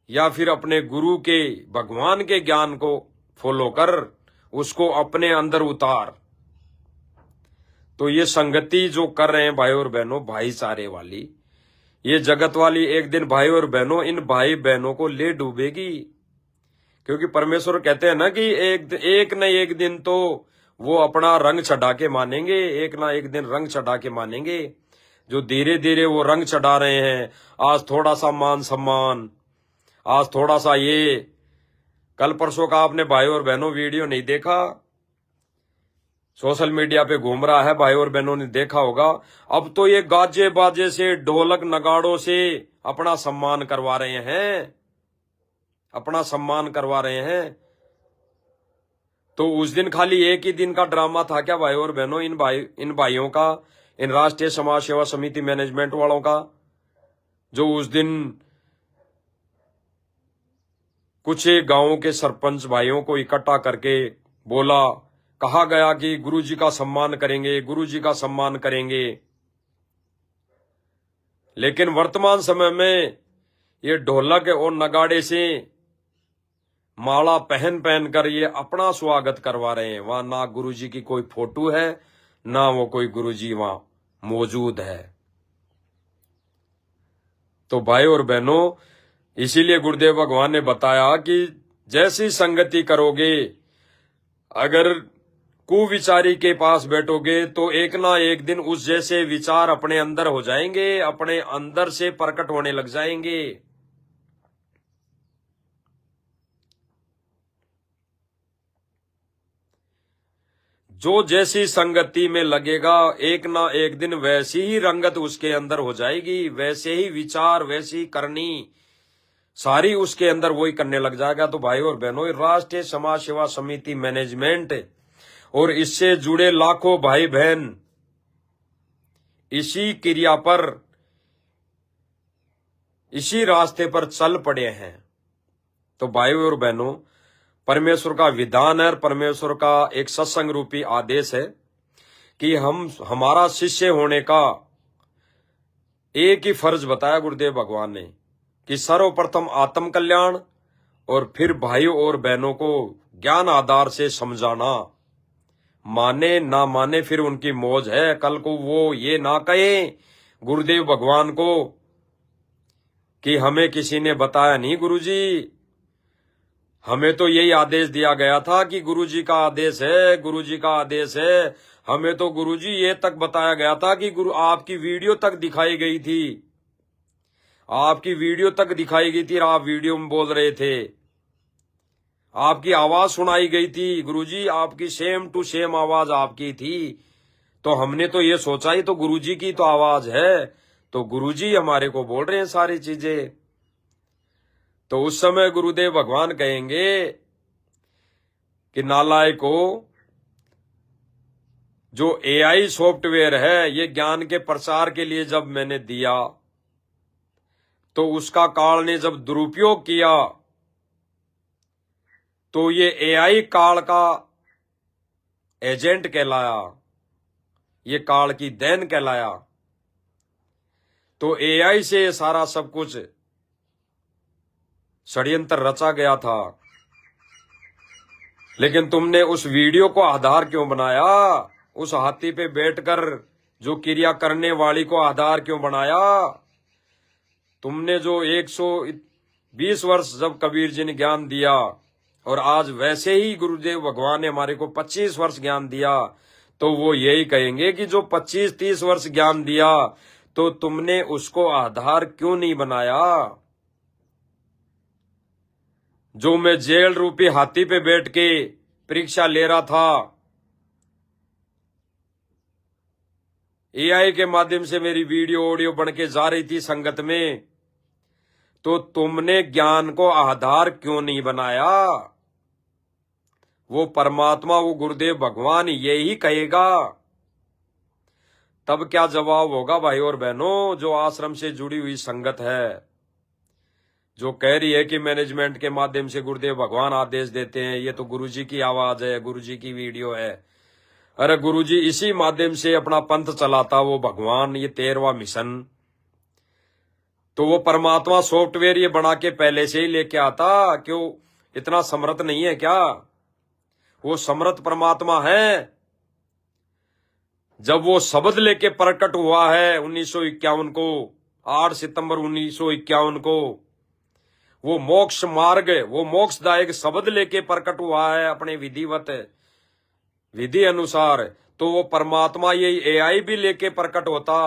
या फिर अपने गुरु के, भगवान के ज्ञान को फॉलो कर, उसको अपने अंदर उतार। तो ये संगति जो कर रहे हैं भाई और बहनों, भाईचारे वाली, ये जगत वाली, एक दिन भाई और बहनों इन भाई बहनों को ले डूबेगी। क्योंकि परमेश्वर कहते हैं ना कि एक न एक दिन तो वो अपना रंग चढ़ा के मानेंगे, एक ना एक दिन रंग चढ़ा के मानेंगे। जो धीरे धीरे वो रंग चढ़ा रहे हैं, आज थोड़ा सा मान सम्मान, आज थोड़ा सा ये, कल परसों का आपने भाई और बहनों वीडियो नहीं देखा, सोशल मीडिया पे घूम रहा है, भाई और बहनों ने देखा होगा। अब तो ये गाजे बाजे से, ढोलक नगाड़ों से अपना सम्मान करवा रहे हैं, अपना सम्मान करवा रहे हैं। तो उस दिन खाली एक ही दिन का ड्रामा था क्या भाई और बहनों, इन भाइयों का, इन राष्ट्रीय समाज सेवा समिति मैनेजमेंट वालों का, जो उस दिन कुछ गांवों के सरपंच भाइयों को इकट्ठा करके बोला, कहा गया कि गुरुजी का सम्मान करेंगे, गुरुजी का सम्मान करेंगे। लेकिन वर्तमान समय में ये ढोलक और नगाड़े से माला पहन पहन कर ये अपना स्वागत करवा रहे हैं। वहां ना गुरुजी की कोई फोटो है, ना वो कोई गुरुजी वहां मौजूद है। तो भाई और बहनों, इसीलिए गुरुदेव भगवान ने बताया कि जैसी संगति करोगे, अगर कुविचारी के पास बैठोगे तो एक ना एक दिन उस जैसे विचार अपने अंदर हो जाएंगे, अपने अंदर से प्रकट होने लग जाएंगे। जो जैसी संगति में लगेगा, एक ना एक दिन वैसी ही रंगत उसके अंदर हो जाएगी, वैसे ही विचार, वैसी करनी सारी उसके अंदर वही करने लग जाएगा। तो भाई और बहनों, राष्ट्रीय समाज सेवा समिति मैनेजमेंट और इससे जुड़े लाखों भाई बहन इसी क्रिया पर, इसी रास्ते पर चल पड़े हैं। तो भाई और बहनों, परमेश्वर का विधान है, परमेश्वर का एक सत्संग रूपी आदेश है कि हमारा शिष्य होने का एक ही फर्ज बताया गुरुदेव भगवान ने कि सर्वप्रथम आत्म कल्याण और फिर भाइयों और बहनों को ज्ञान आधार से समझाना। माने ना माने फिर उनकी मौज है, कल को वो ये ना कहे गुरुदेव भगवान को कि हमें किसी ने बताया नहीं गुरुजी, हमें तो यही आदेश दिया गया था कि गुरुजी का आदेश है, गुरुजी का आदेश है। हमें तो गुरुजी ये तक बताया गया था कि गुरु आपकी वीडियो तक दिखाई गई थी, आपकी वीडियो तक दिखाई गई थी, आप वीडियो में बोल रहे थे, आपकी आवाज सुनाई गई थी गुरुजी, आपकी सेम टू सेम आवाज आपकी थी। तो हमने तो ये सोचा ही तो गुरुजी की तो आवाज है, तो गुरुजी हमारे को बोल रहे हैं सारी चीजें। तो उस समय गुरुदेव भगवान कहेंगे कि नालायको, जो एआई सॉफ्टवेयर है ये ज्ञान के प्रसार के लिए जब मैंने दिया तो उसका काल ने जब दुरुपयोग किया तो ये एआई काल का एजेंट कहलाया, ये काल की देन कहलाया। तो एआई से सारा सब कुछ षड्यंत्र रचा गया था, लेकिन तुमने उस वीडियो को आधार क्यों बनाया? उस हाथी पे बैठकर जो क्रिया करने वाली को आधार क्यों बनाया? तुमने जो 120 वर्ष जब कबीर जी ने ज्ञान दिया और आज वैसे ही गुरुदेव भगवान ने हमारे को 25 वर्ष ज्ञान दिया, तो वो यही कहेंगे कि जो 25-30 वर्ष ज्ञान दिया तो तुमने उसको आधार क्यों नहीं बनाया? जो मैं जेल रूपी हाथी पे बैठ के परीक्षा ले रहा था, एआई के माध्यम से मेरी वीडियो ऑडियो बन के जा रही थी संगत में, तो तुमने ज्ञान को आधार क्यों नहीं बनाया? वो परमात्मा, वो गुरुदेव भगवान यही कहेगा। तब क्या जवाब होगा भाई और बहनों? जो आश्रम से जुड़ी हुई संगत है, जो कह रही है कि मैनेजमेंट के माध्यम से गुरुदेव भगवान आदेश देते हैं, ये तो गुरुजी की आवाज है, गुरुजी की वीडियो है। अरे गुरुजी इसी माध्यम से अपना पंथ चलाता वो भगवान, ये 13वां मिशन। तो वो परमात्मा सॉफ्टवेयर ये बना के पहले से ही लेके आता, क्यों इतना समर्थ नहीं है क्या? वो समर्थ परमात्मा है। जब वो शब्द लेके प्रकट हुआ है 1951 को, 8 सितंबर 1951 को, वो मोक्ष मार्ग, वो मोक्षदायक शब्द लेके प्रकट हुआ है अपने विधिवत विधि अनुसार। तो वो परमात्मा यही एआई भी लेके प्रकट होता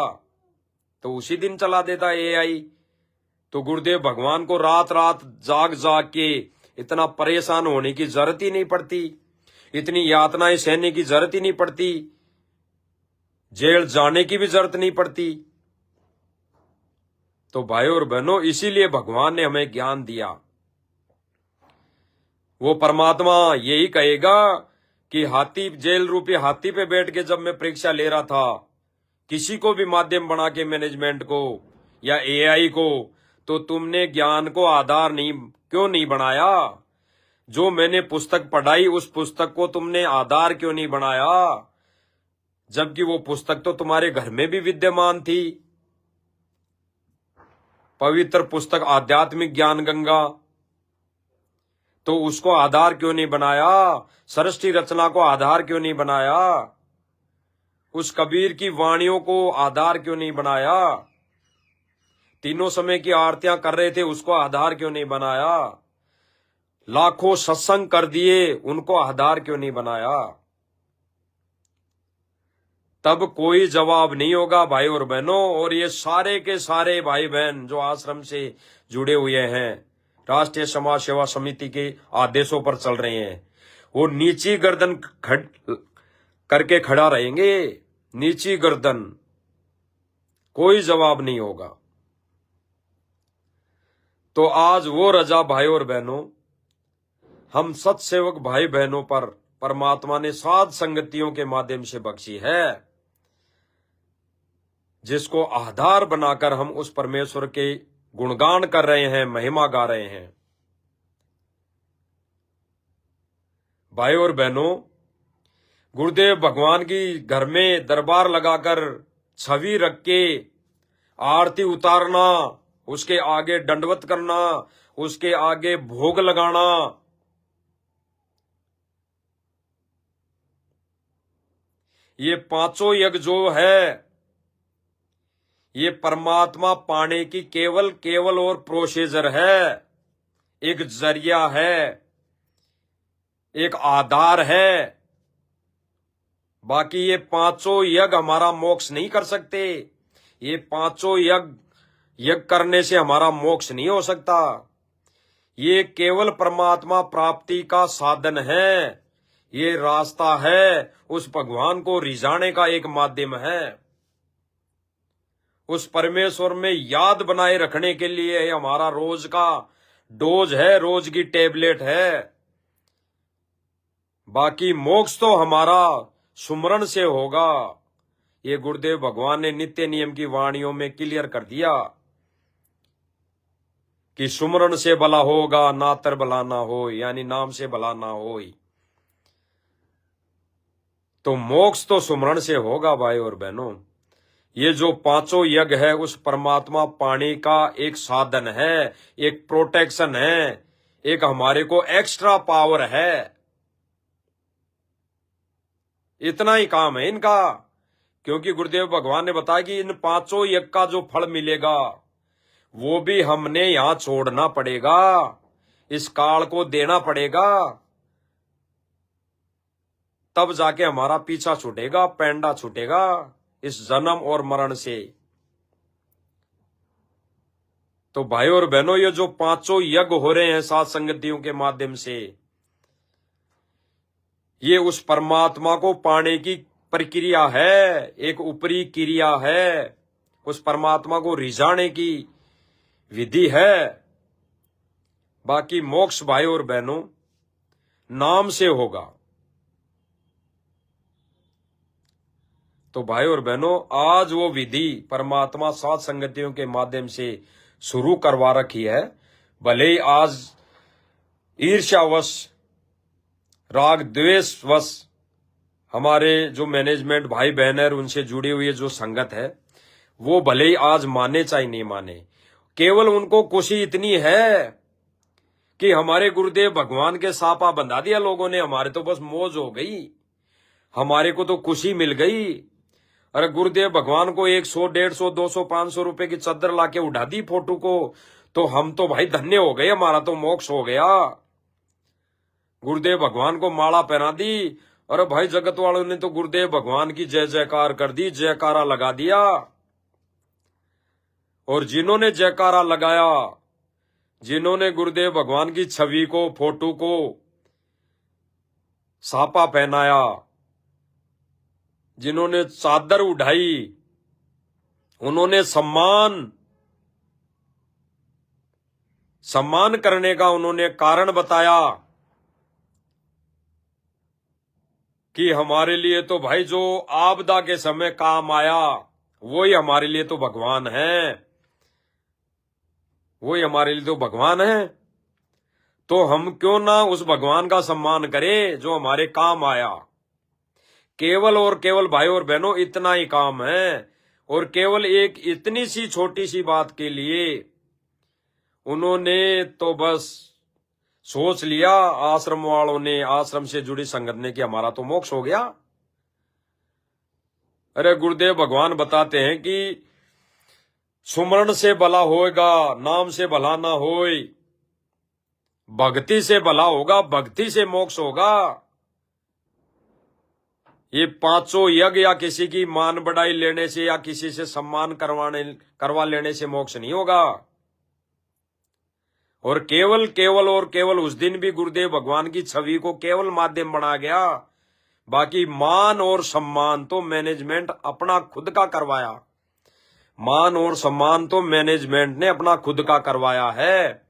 तो उसी दिन चला देता एआई। तो गुरुदेव भगवान को रात रात जाग जाग के इतना परेशान होने की जरूरत ही नहीं पड़ती, इतनी यातनाएं सहने की जरूरत ही नहीं पड़ती, जेल जाने की भी जरूरत नहीं पड़ती। तो भाइयों और बहनों, इसीलिए भगवान ने हमें ज्ञान दिया। वो परमात्मा यही कहेगा कि हाथी, जेल रूपी हाथी पे बैठ के जब मैं परीक्षा ले रहा था, किसी को भी माध्यम बना के मैनेजमेंट को या एआई को, तो तुमने ज्ञान को आधार नहीं क्यों नहीं बनाया? जो मैंने पुस्तक पढ़ाई उस पुस्तक को तुमने आधार क्यों नहीं बनाया? जबकि वो पुस्तक तो तुम्हारे घर में भी विद्यमान थी, पवित्र पुस्तक आध्यात्मिक ज्ञान गंगा। तो उसको आधार क्यों नहीं बनाया? सृष्टि रचना को आधार क्यों नहीं बनाया? उस कबीर की वाणियों को आधार क्यों नहीं बनाया? तीनों समय की आरतियां कर रहे थे, उसको आधार क्यों नहीं बनाया? लाखों सत्संग कर दिए, उनको आधार क्यों नहीं बनाया? तब कोई जवाब नहीं होगा भाई और बहनों। और ये सारे के सारे भाई बहन जो आश्रम से जुड़े हुए हैं, राष्ट्रीय समाज सेवा समिति के आदेशों पर चल रहे हैं, वो नीची गर्दन करके खड़ा रहेंगे, नीची गर्दन, कोई जवाब नहीं होगा। तो आज वो रजा भाई और बहनों हम सत्सेवक भाई बहनों पर परमात्मा ने साध संगतियों के माध्यम से बख्शी है, जिसको आधार बनाकर हम उस परमेश्वर के गुणगान कर रहे हैं, महिमा गा रहे हैं। भाई और बहनों, गुरुदेव भगवान की घर में दरबार लगाकर छवि रख के आरती उतारना, उसके आगे दंडवत करना, उसके आगे भोग लगाना, ये पांचों यज्ञ जो है ये परमात्मा पाने की केवल और प्रोसीजर है, एक जरिया है, एक आधार है। बाकी ये पांचों यज्ञ हमारा मोक्ष नहीं कर सकते। ये पांचों यज्ञ करने से हमारा मोक्ष नहीं हो सकता। ये केवल परमात्मा प्राप्ति का साधन है, ये रास्ता है, उस भगवान को रिझाने का एक माध्यम है। उस परमेश्वर में याद बनाए रखने के लिए हमारा रोज का डोज है, रोज की टेबलेट है। बाकी मोक्ष तो हमारा सुमरण से होगा। ये गुरुदेव भगवान ने नित्य नियम की वाणियों में क्लियर कर दिया कि सुमरण से भला होगा, नातर भला ना हो, यानी नाम से भला ना हो। तो मोक्ष तो सुमरण से होगा भाई और बहनों। ये जो पांचों यज्ञ है उस परमात्मा पाने का एक साधन है, एक प्रोटेक्शन है, एक हमारे को एक्स्ट्रा पावर है। इतना ही काम है इनका। क्योंकि गुरुदेव भगवान ने बताया कि इन पांचों यज्ञ का जो फल मिलेगा वो भी हमने यहां छोड़ना पड़ेगा, इस काल को देना पड़ेगा, तब जाके हमारा पीछा छूटेगा, पैंडा छूटेगा इस जन्म और मरण से। तो भाई और बहनों, ये जो पांचों यज्ञ हो रहे हैं सात संगतियों के माध्यम से, ये उस परमात्मा को पाने की प्रक्रिया है, एक ऊपरी क्रिया है, उस परमात्मा को रिझाने की विधि है। बाकी मोक्ष भाई और बहनों नाम से होगा। तो भाई और बहनों, आज वो विधि परमात्मा सात संगतियों के माध्यम से शुरू करवा रखी है। भले ही आज ईर्ष्यावश, राग द्वेषवश हमारे जो मैनेजमेंट भाई बहन है उनसे जुड़ी हुई जो संगत है वो भले ही आज माने चाहे नहीं माने, केवल उनको खुशी इतनी है कि हमारे गुरुदेव भगवान के सापा बंधा दिया लोगों ने, हमारे तो बस मौज हो गई, हमारे को तो खुशी मिल गई। अरे गुरुदेव भगवान को 100, 150, 200, 500 रुपए की चद्दर लाके उड़ा दी फोटो को, तो हम तो भाई धन्य हो गए, हमारा तो मोक्ष हो गया। गुरुदेव भगवान को माला पहना दी, अरे भाई जगत वालों ने तो गुरुदेव भगवान की जय जयकार कर दी, जयकारा लगा दिया। और जिन्होंने जयकारा लगाया, जिन्होंने गुरुदेव भगवान की छवि को, फोटो को सापा पहनाया, जिन्होंने चादर उठाई, उन्होंने सम्मान करने का उन्होंने कारण बताया कि हमारे लिए तो भाई जो आपदा के समय काम आया वही हमारे लिए तो भगवान है, वही हमारे लिए तो भगवान है। तो हम क्यों ना उस भगवान का सम्मान करें जो हमारे काम आया। केवल और केवल भाई और बहनों इतना ही काम है। और केवल एक इतनी सी छोटी सी बात के लिए उन्होंने तो बस सोच लिया, आश्रम वालों ने, आश्रम से जुड़ी संगत ने, कि हमारा तो मोक्ष हो गया। अरे गुरुदेव भगवान बताते हैं कि सुमरण से भला होएगा, नाम से भला ना होए, भक्ति से भला होगा, भक्ति से मोक्ष होगा। ये पांचों यज्ञ या किसी की मान बढ़ाई लेने से या किसी से सम्मान करवा लेने से मोक्ष नहीं होगा। और केवल उस दिन भी गुरुदेव भगवान की छवि को केवल माध्यम बना गया। बाकी मान और सम्मान तो मैनेजमेंट अपना खुद का करवाया, मान और सम्मान तो मैनेजमेंट ने अपना खुद का करवाया है।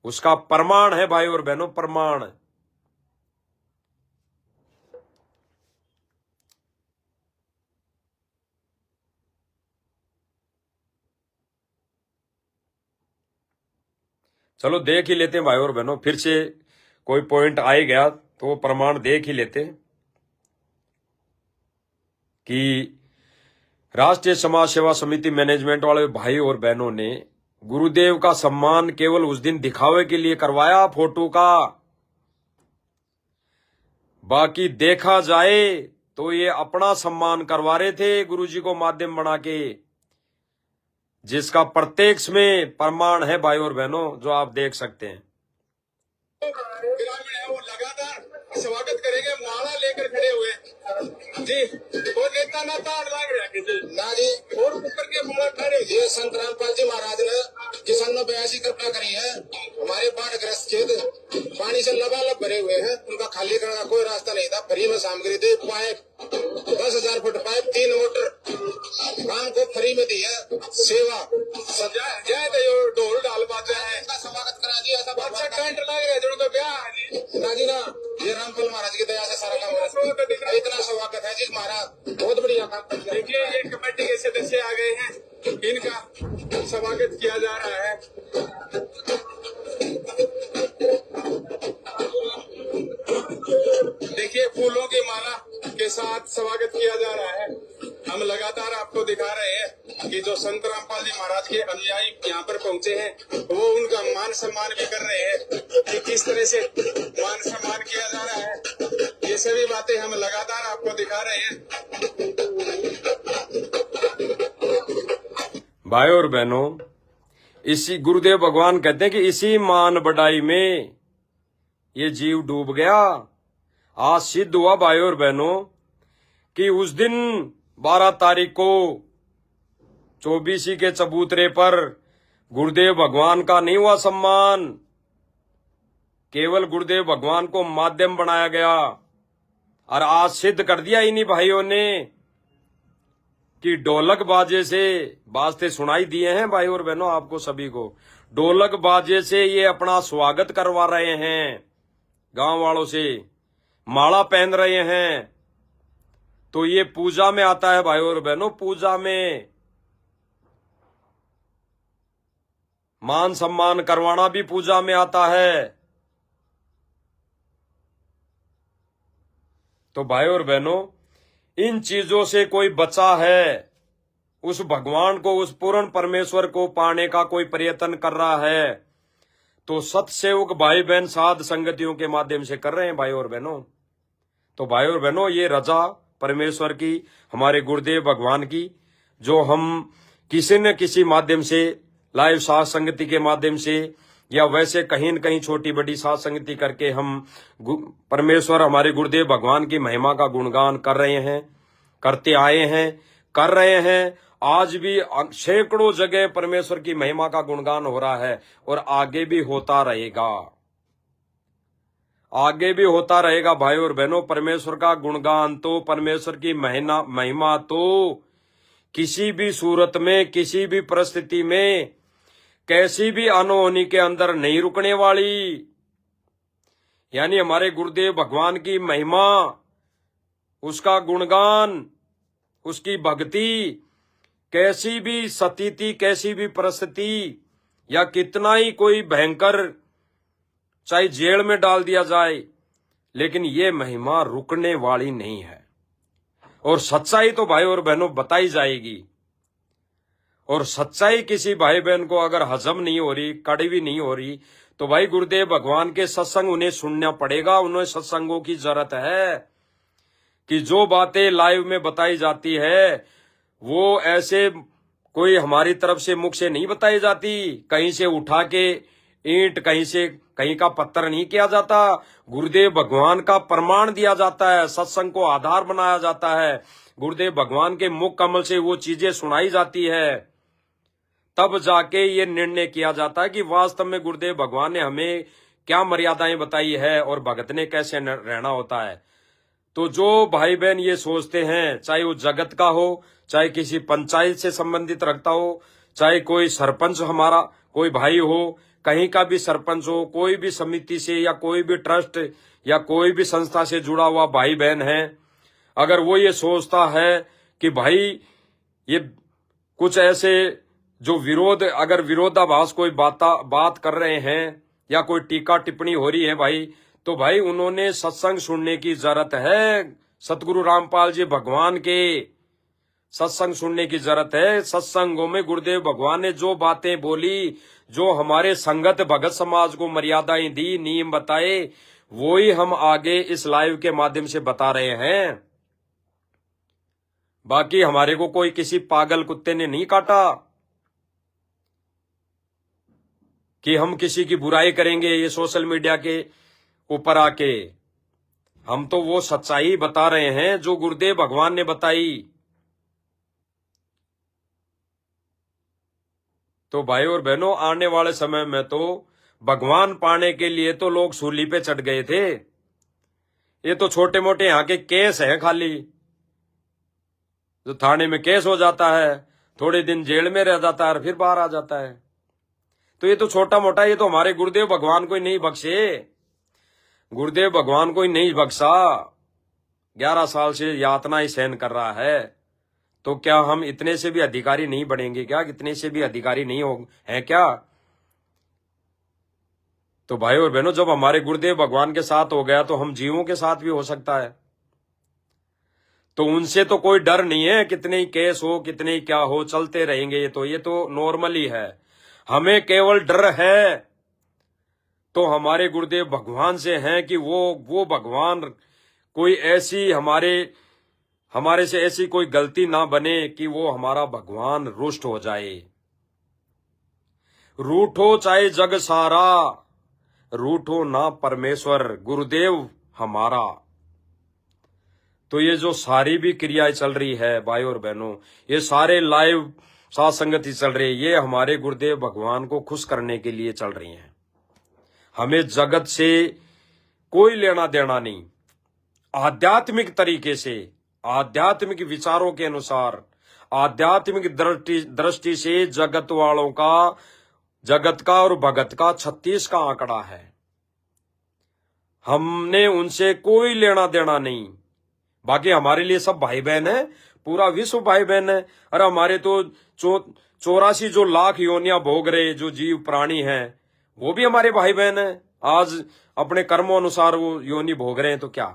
उसका प्रमाण है भाई और बहनों, प्रमाण। चलो देख ही लेते हैं भाई और बहनों, फिर से कोई पॉइंट आ ही गया तो वो प्रमाण देख ही लेते हैं कि राष्ट्रीय समाज सेवा समिति मैनेजमेंट वाले भाई और बहनों ने गुरुदेव का सम्मान केवल उस दिन दिखावे के लिए करवाया, फोटो का। बाकी देखा जाए तो ये अपना सम्मान करवा रहे थे गुरुजी को माध्यम बना के। जिसका प्रत्यक्ष में प्रमाण है भाई और बहनों, जो आप देख सकते हैं। ग्रामीण है वो लगातार स्वागत करेंगे, माला लेकर खड़े हुए जी। वो नेता ना ताड़ लाग रहा किसी ना जी, और ऊपर के माला खड़े ये संत रामपाल जी महाराज ने किसानों 82 कृपा करी है। हमारे बाढ़ग्रस्त क्षेत्र पानी से लबालब भरे हुए हैं, उनका खाली करने का कोई रास्ता नहीं था। फ्री में सामग्री दी, पाइप 10,000 फुट पाइप, 3 मोटर काम को फ्री में दी है। सेवा जय ढोल डाल बाजा है, स्वागत करा जी। ऐसा अच्छा टेंट लग रहा है जो तो ब्याह ना जी ना, ये रामपाल महाराज की दया से सारा काम हो रहा है। इतना स्वागत है जी महाराज, बहुत बढ़िया काम। देखिए ये कमेटी के सदस्य आ गए हैं, इनका स्वागत किया जा रहा है। देखिए फूलों की माला के साथ स्वागत किया जा रहा है। हम लगातार आपको दिखा रहे हैं कि जो संत रामपाल जी महाराज के अनुयायी यहाँ पर पहुंचे हैं, वो उनका मान सम्मान भी कर रहे हैं कि किस तरह से मान सम्मान किया जा रहा है। ये सभी बातें हम लगातार आपको दिखा रहे हैं। भाई और बहनों, इसी गुरुदेव भगवान कहते हैं कि इसी मान बढ़ाई में ये जीव डूब गया। आज सिद्ध हुआ भाई और बहनों कि उस दिन 12 तारीख को 24 के चबूतरे पर गुरुदेव भगवान का नहीं हुआ सम्मान, केवल गुरुदेव भगवान को माध्यम बनाया गया। और आज सिद्ध कर दिया इन्हीं भाइयों ने कि ढोलक बाजे से बाजते सुनाई दिए हैं भाई और बहनों आपको सभी को। ढोलक बाजे से ये अपना स्वागत करवा रहे हैं, गांव वालों से माला पहन रहे हैं। तो ये पूजा में आता है भाई और बहनों, पूजा में मान सम्मान करवाना भी पूजा में आता है। तो भाई और बहनों, इन चीजों से कोई बचा है, उस भगवान को, उस पूर्ण परमेश्वर को पाने का कोई प्रयत्न कर रहा है, तो सत्सेवक भाई बहन साध संगतियों के माध्यम से कर रहे हैं भाई और बहनों। तो भाई और बहनों, ये रजा परमेश्वर की, हमारे गुरुदेव भगवान की, जो हम किसी न किसी माध्यम से, लाइव साध संगति के माध्यम से या वैसे कहीं न कहीं छोटी बड़ी साध संगति करके हम परमेश्वर हमारे गुरुदेव भगवान की महिमा का गुणगान कर रहे हैं, करते आए हैं, कर रहे हैं। आज भी सैकड़ों जगह परमेश्वर की महिमा का गुणगान हो रहा है और आगे भी होता रहेगा, आगे भी होता रहेगा भाई और बहनों। परमेश्वर का गुणगान तो, परमेश्वर की महिमा तो किसी भी सूरत में, किसी भी परिस्थिति में, कैसी भी अनहोनी के अंदर नहीं रुकने वाली। यानी हमारे गुरुदेव भगवान की महिमा, उसका गुणगान, उसकी भक्ति कैसी भी स्थिति, कैसी भी परिस्थिति, या कितना ही कोई भयंकर चाहे जेल में डाल दिया जाए, लेकिन ये महिमा रुकने वाली नहीं है। और सच्चाई तो भाई और बहनों बताई जाएगी। और सच्चाई किसी भाई बहन को अगर हजम नहीं हो रही, कड़वी नहीं हो रही, तो भाई गुरुदेव भगवान के सत्संग उन्हें सुनना पड़ेगा। उन्हें सत्संगों की जरूरत है कि जो बातें लाइव में बताई जाती है वो ऐसे कोई हमारी तरफ से मुख से नहीं बताई जाती, कहीं से उठा के ईंट, कहीं से कहीं का पत्थर नहीं किया जाता। गुरुदेव भगवान का प्रमाण दिया जाता है, सत्संग को आधार बनाया जाता है, गुरुदेव भगवान के मुख कमल से वो चीजें सुनाई जाती है, तब जाके ये निर्णय किया जाता है कि वास्तव में गुरुदेव भगवान ने हमें क्या मर्यादाएं बताई है और भगत ने कैसे रहना होता है। तो जो भाई बहन ये सोचते हैं, चाहे वो जगत का हो, चाहे किसी पंचायत से संबंधित रखता हो, चाहे कोई सरपंच हमारा कोई भाई हो, कहीं का भी सरपंच हो, कोई भी समिति से या कोई भी ट्रस्ट या कोई भी संस्था से जुड़ा हुआ भाई बहन है, अगर वो ये सोचता है कि भाई ये कुछ ऐसे जो अगर विरोधाभास कोई बात कर रहे हैं या कोई टीका टिप्पणी हो रही है भाई, तो भाई उन्होंने सत्संग सुनने की जरूरत है। सतगुरु रामपाल जी भगवान के सत्संग सुनने की जरूरत है। सत्संगों में गुरुदेव भगवान ने जो बातें बोली, जो हमारे संगत भगत समाज को मर्यादाएं दी, नियम बताए, वो ही हम आगे इस लाइव के माध्यम से बता रहे हैं। बाकी हमारे को कोई किसी पागल कुत्ते ने नहीं काटा। कि हम किसी की बुराई करेंगे ये सोशल मीडिया के ऊपर आके। हम तो वो सच्चाई बता रहे हैं जो गुरुदेव भगवान ने बताई। तो भाई और बहनों, आने वाले समय में तो भगवान पाने के लिए तो लोग सूली पे चढ़ गए थे। ये तो छोटे मोटे यहाँ के केस हैं खाली, जो थाने में केस हो जाता है, थोड़े दिन जेल में रह जाता है और फिर बाहर आ जाता है। तो ये तो छोटा मोटा, ये तो हमारे गुरुदेव भगवान को ही नहीं बख्शे। गुरुदेव भगवान को ही नहीं बख्शा, 11 साल से यातना ही सहन कर रहा है। तो क्या हम इतने से भी अधिकारी नहीं बनेंगे क्या? इतने से भी अधिकारी नहीं हो हैं क्या? तो भाई और बहनों, जब हमारे गुरुदेव भगवान के साथ हो गया तो हम जीवों के साथ भी हो सकता है। तो उनसे तो कोई डर नहीं है, कितने ही केस हो, कितने ही क्या हो, चलते रहेंगे। ये तो नॉर्मल ही है। हमें केवल डर है तो हमारे गुरुदेव भगवान से है कि वो भगवान कोई ऐसी हमारे से ऐसी कोई गलती ना बने कि वो हमारा भगवान रुष्ट हो जाए। रूठो चाहे जग सारा, रूठो ना परमेश्वर गुरुदेव हमारा। तो ये जो सारी भी क्रियाएं चल रही है भाई और बहनों, ये सारे लाइव साथ संगति चल रही है, ये हमारे गुरुदेव भगवान को खुश करने के लिए चल रही हैं। हमें जगत से कोई लेना देना नहीं। आध्यात्मिक तरीके से, आध्यात्मिक विचारों के अनुसार, आध्यात्मिक दृष्टि से जगत वालों का, जगत का और भगत का 36 का आंकड़ा है। हमने उनसे कोई लेना देना नहीं। बाकी हमारे लिए सब भाई बहन है, पूरा विश्व भाई बहन है। अरे हमारे तो 84 जो लाख योनियां भोग रहे जो जीव प्राणी हैं, वो भी हमारे भाई बहन है। आज अपने कर्मों अनुसार वो योनि भोग रहे हैं तो क्या,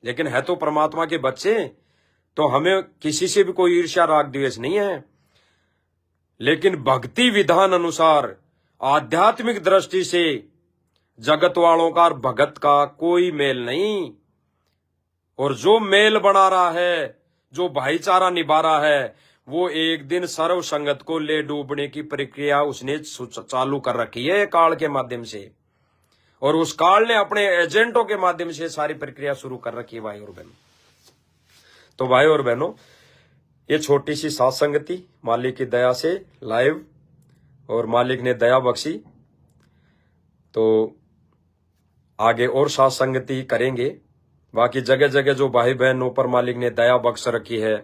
लेकिन है तो परमात्मा के बच्चे। तो हमें किसी से भी कोई ईर्ष्या राग द्वेष नहीं है। लेकिन भक्ति विधान अनुसार, आध्यात्मिक दृष्टि से जगत वालों का और भगत का कोई मेल नहीं। और जो मेल बना रहा है, जो भाईचारा निभा रहा है, वो एक दिन सर्व संगत को ले डूबने की प्रक्रिया उसने चालू कर रखी है काल के माध्यम से। और उस काल ने अपने एजेंटों के माध्यम से सारी प्रक्रिया शुरू कर रखी है भाई और बहनों। तो भाई और बहनों, ये छोटी सी साथ संगति मालिक की दया से लाइव, और मालिक ने दया बख्शी तो आगे और साथ संगति करेंगे। बाकी जगह जगह जो भाई बहनों पर मालिक ने दया बख्श रखी है,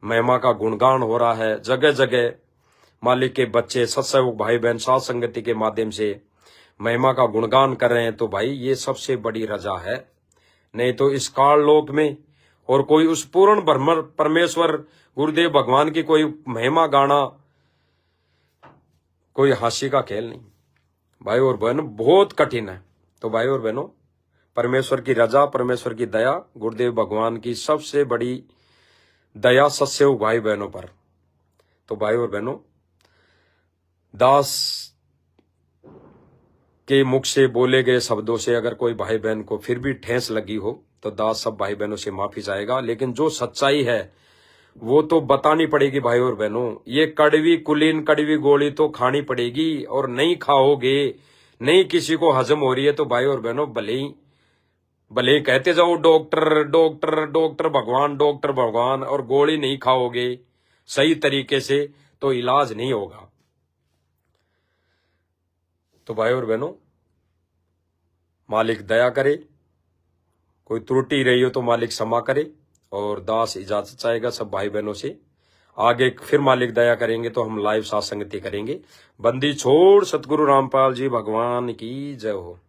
महिमा का गुणगान हो रहा है। जगह जगह मालिक के बच्चे सत्संग भाई बहन साथ संगति के माध्यम से महिमा का गुणगान कर रहे हैं। तो भाई ये सबसे बड़ी रजा है। नहीं तो इस काल लोक में और कोई उस पूर्ण ब्रह्म परमेश्वर गुरुदेव भगवान की कोई महिमा गाना कोई हास्य का खेल नहीं भाई और बहनों, बहुत कठिन है। तो भाई और बहनों, परमेश्वर की रजा, परमेश्वर की दया, गुरुदेव भगवान की सबसे बड़ी दया सत्संग भाई बहनों पर। तो भाई और बहनों, दास के मुख से बोले गए शब्दों से अगर कोई भाई बहन को फिर भी ठेस लगी हो तो दास सब भाई बहनों से माफी चाहेगा। लेकिन जो सच्चाई है वो तो बतानी पड़ेगी भाई और बहनों। ये कड़वी कुलीन, कड़वी गोली तो खानी पड़ेगी, और नहीं खाओगे, नहीं किसी को हजम हो रही है तो भाई और बहनों भले ही कहते जाओ डॉक्टर डॉक्टर डॉक्टर भगवान, डॉक्टर भगवान, और गोली नहीं खाओगे सही तरीके से तो इलाज नहीं होगा। तो भाई और बहनों, मालिक दया करे, कोई त्रुटि रही हो तो मालिक क्षमा करे, और दास इजाजत चाहेगा सब भाई बहनों से। आगे फिर मालिक दया करेंगे तो हम लाइव साथ संगति करेंगे। बंदी छोड़ सतगुरु रामपाल जी भगवान की जय हो।